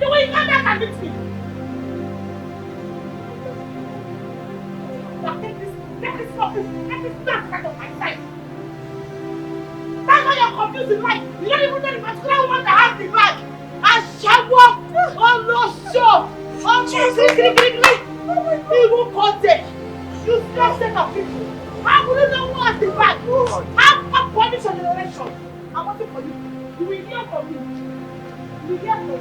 You will come back and meet me. Now take this stuff out of my sight. That's why you're confusing life. You don't even know the particular woman that has the bag. And shower on no show. On no he won't contact. You still set of people. How will you know who has the bag? Have a punish on the election. I want it for you. You will hear from me. You will hear from me.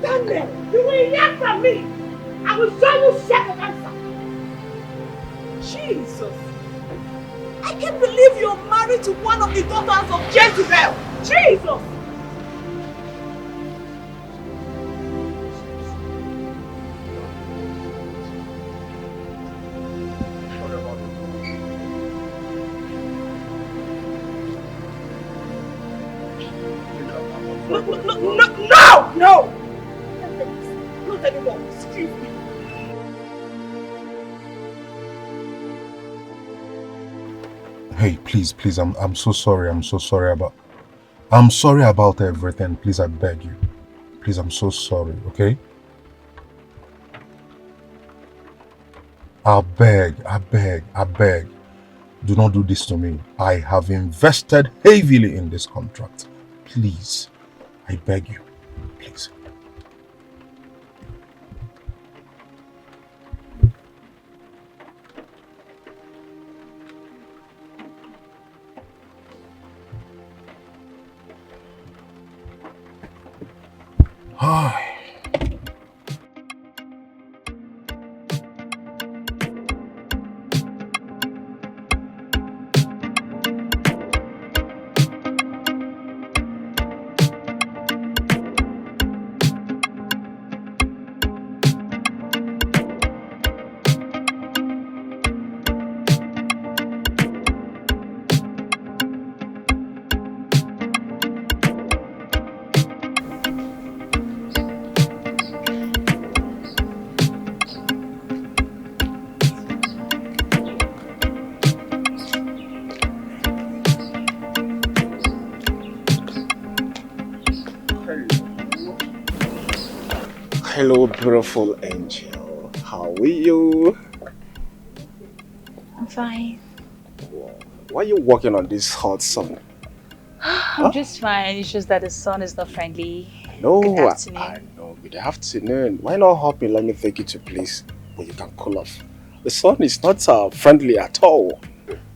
Daniel, you will hear from me. I will show you share the answer. Jesus. I can't believe you're married to one of the daughters of Jezebel. Jesus. No! Not anymore. Excuse me. Hey, please, I'm so sorry. I'm sorry about everything. Please, I beg you. Please, I'm so sorry, okay? I beg. Do not do this to me. I have invested heavily in this contract. Please, I beg you. Please. Hi. hello, beautiful angel. How are you? I'm fine. Why are you walking on this hot sun? I'm just fine. It's just that the sun is not friendly. No, Good afternoon. I know. Good afternoon. Why not hop in? Let me take you to a place where you can cool off. The sun is not friendly at all.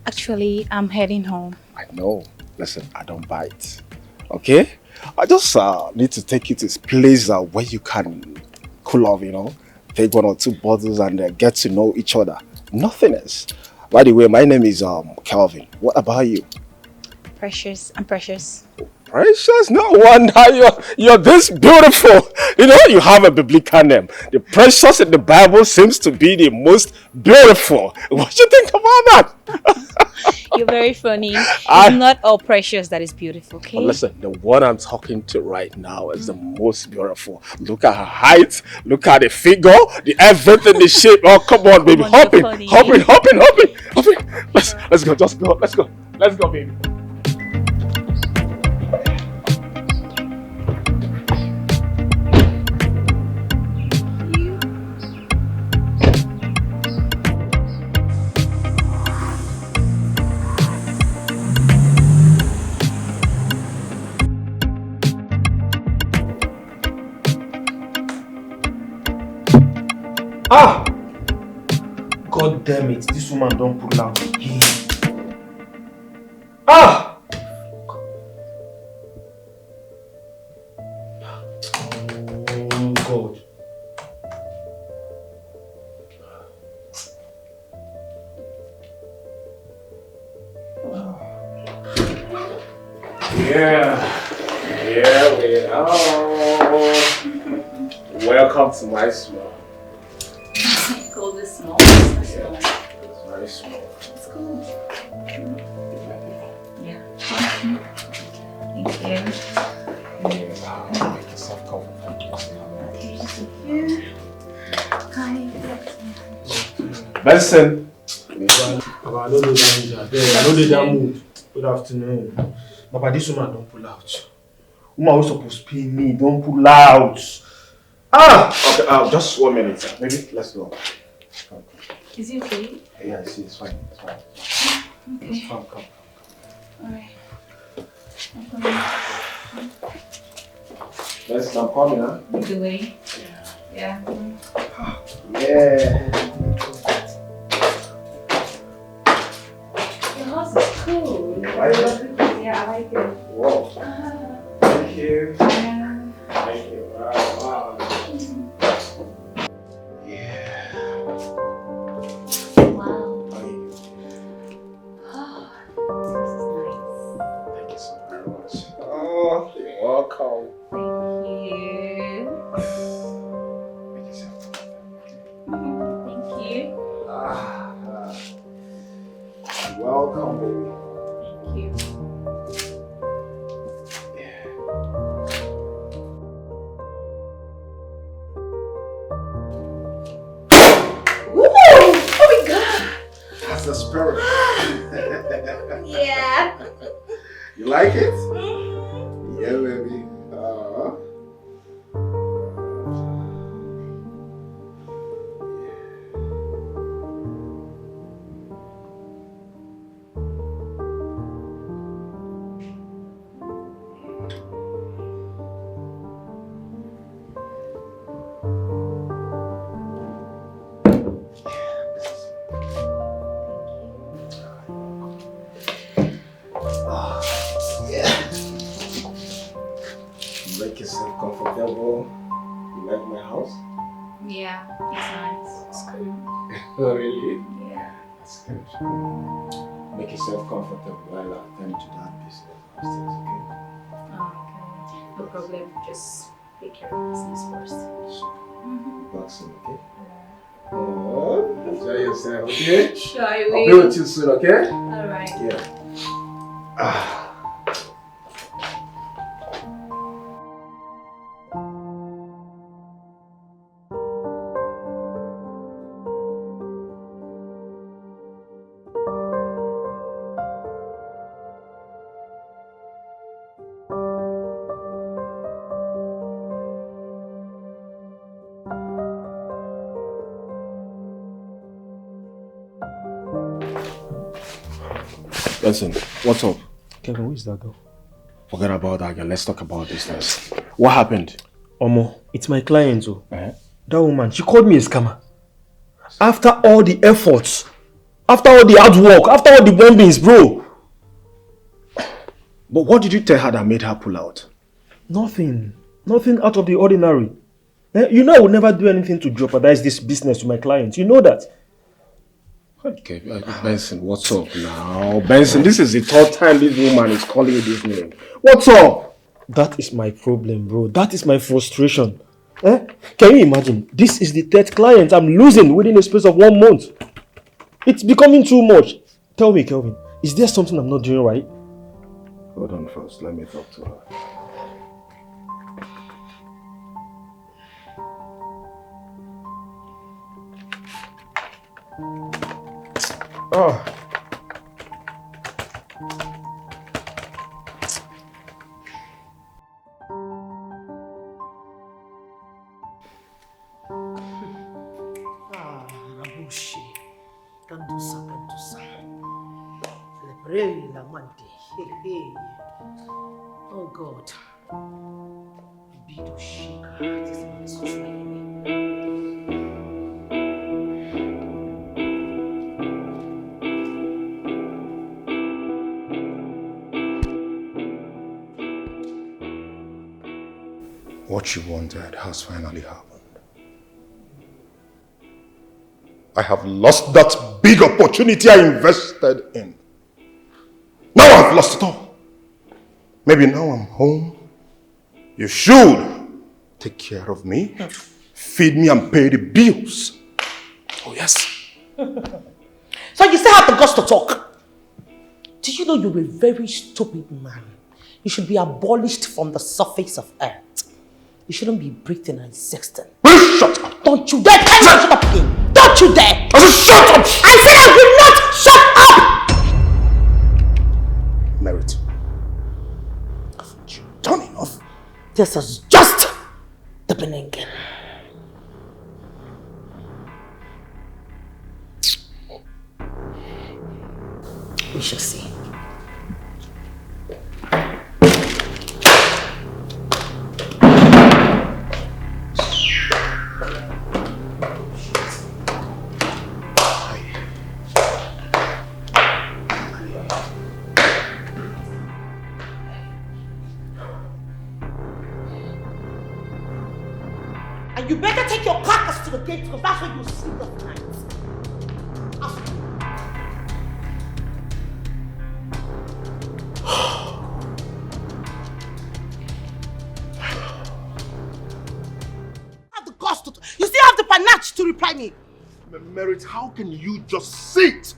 Actually, I'm heading home. I know. Listen, I don't bite. Okay? I just need to take you to this place where you can cool off, you know. Take 1 or 2 bottles and get to know each other. Nothing else. By the way, my name is Calvin. What about you? Precious. I'm Precious. Precious? No wonder you're this beautiful. You know, you have a biblical name. The Precious in the Bible seems to be the most beautiful. What do you think about that? You're very funny. It's not all Precious that is beautiful, okay? But listen, the one I'm talking to right now is the most beautiful. Look at her height, look at the figure, the everything, the shape. Oh, come on, baby. Hopping. Let's go, just go. Let's go, baby. Ah! God damn it, this woman don't pull out again. Ah! Oh God. Here we are. Welcome to my small. Call this small. It's very small. It's cool. Yeah. Thank you. Make yourself comfortable. Okay, thank you. Hi. Benson. I know that mood. Good afternoon. Papa, this woman don't pull out. Woman was supposed to pay me, don't pull out. Okay, just 1 minute. Maybe let's go. Is he okay? Yeah, I see, it's fine. Okay. It's fine, come. Alright. I'm coming. Benson, I'm coming, huh? Lead the way. Yeah. Yeah. Your house is cool. Like it? Yeah, I like it. Whoa. Thank you. Yeah. Thank you. Wow. Yeah. Wow. Oh, Thank you so very much. Oh, you're welcome. this is nice. Make yourself Thank you. You're welcome, baby. Thank you. Oh my God! That's the spirit. Yeah. You like it? Yeah, baby. Make yourself comfortable. You like my house? Yeah, it's nice. It's cool. Oh, really? Yeah. That's good. Make yourself comfortable while I attend to that business upstairs, okay? Okay. No problem. Just take care of business first. Boxing, okay? Oh, enjoy yourself, okay? Sure, I I'll will. be with you soon, okay? Alright. Yeah. Listen, what's up? Kevin, who is that girl? Forget about that girl. Let's talk about business. What happened? Omo, it's my client. That woman, she called me a scammer. After all the efforts, after all the hard work, after all the bombings, bro. But what did you tell her that made her pull out? Nothing. Nothing out of the ordinary. You know I would never do anything to jeopardize this business to my clients. You know that. Okay, Benson, what's up now? Benson, this is the third time this woman is calling you this name. What's up? That is my problem, bro. That is my frustration. Can you imagine? This is the third client I'm losing within a space of 1 month. It's becoming too much. Tell me, Kelvin, is there something I'm not doing right? Hold on first, let me talk to her. Oh. Rabushi, Kandusa. Lebrei la mante. Oh God. Bidushika. This is training. What you wanted has finally happened. I have lost that big opportunity I invested in. Now I've lost it all. Maybe now I'm home. You should take care of me, feed me and pay the bills. Oh yes. So you still have the guts to talk? Did you know you're a very stupid man? You should be abolished from the surface of earth. You shouldn't be breathing and sexting. Shut up! Don't you dare tell me to shut up again! Don't you dare! I said shut up! I said I will not shut up! Merit. Haven't you done enough? This is just the beginning. We shall see. You better take your carcass to the gate because that's where you sleep at night. Have the guts to, you still have the panache to reply me. Merit, how can you just sit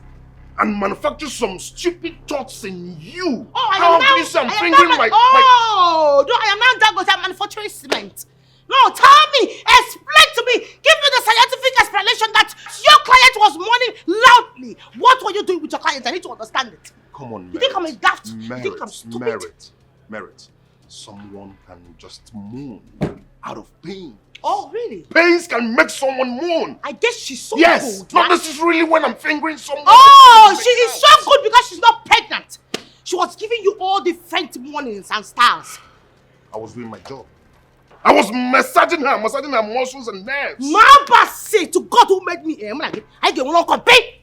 and manufacture some stupid thoughts in you? Oh, I how am now, can you say I'm I am fingering now, my... no, I am now Dangote manufacturing cement. No, tell me, explain to me, give me the scientific explanation that your client was mourning loudly. What were you doing with your client? I need to understand it. Come on, Merit. You think I'm a daft? Merit, You think I'm stupid? Merit. Someone can just mourn out of pain. Oh, really? Pains can make someone mourn. I guess she's so yes, good. not necessarily when I'm fingering someone. Oh, she is so good because she's not pregnant. She was giving you all different warnings and styles. I was doing my job. I was massaging her muscles and nerves. Mamba say to God who made me, I get one company.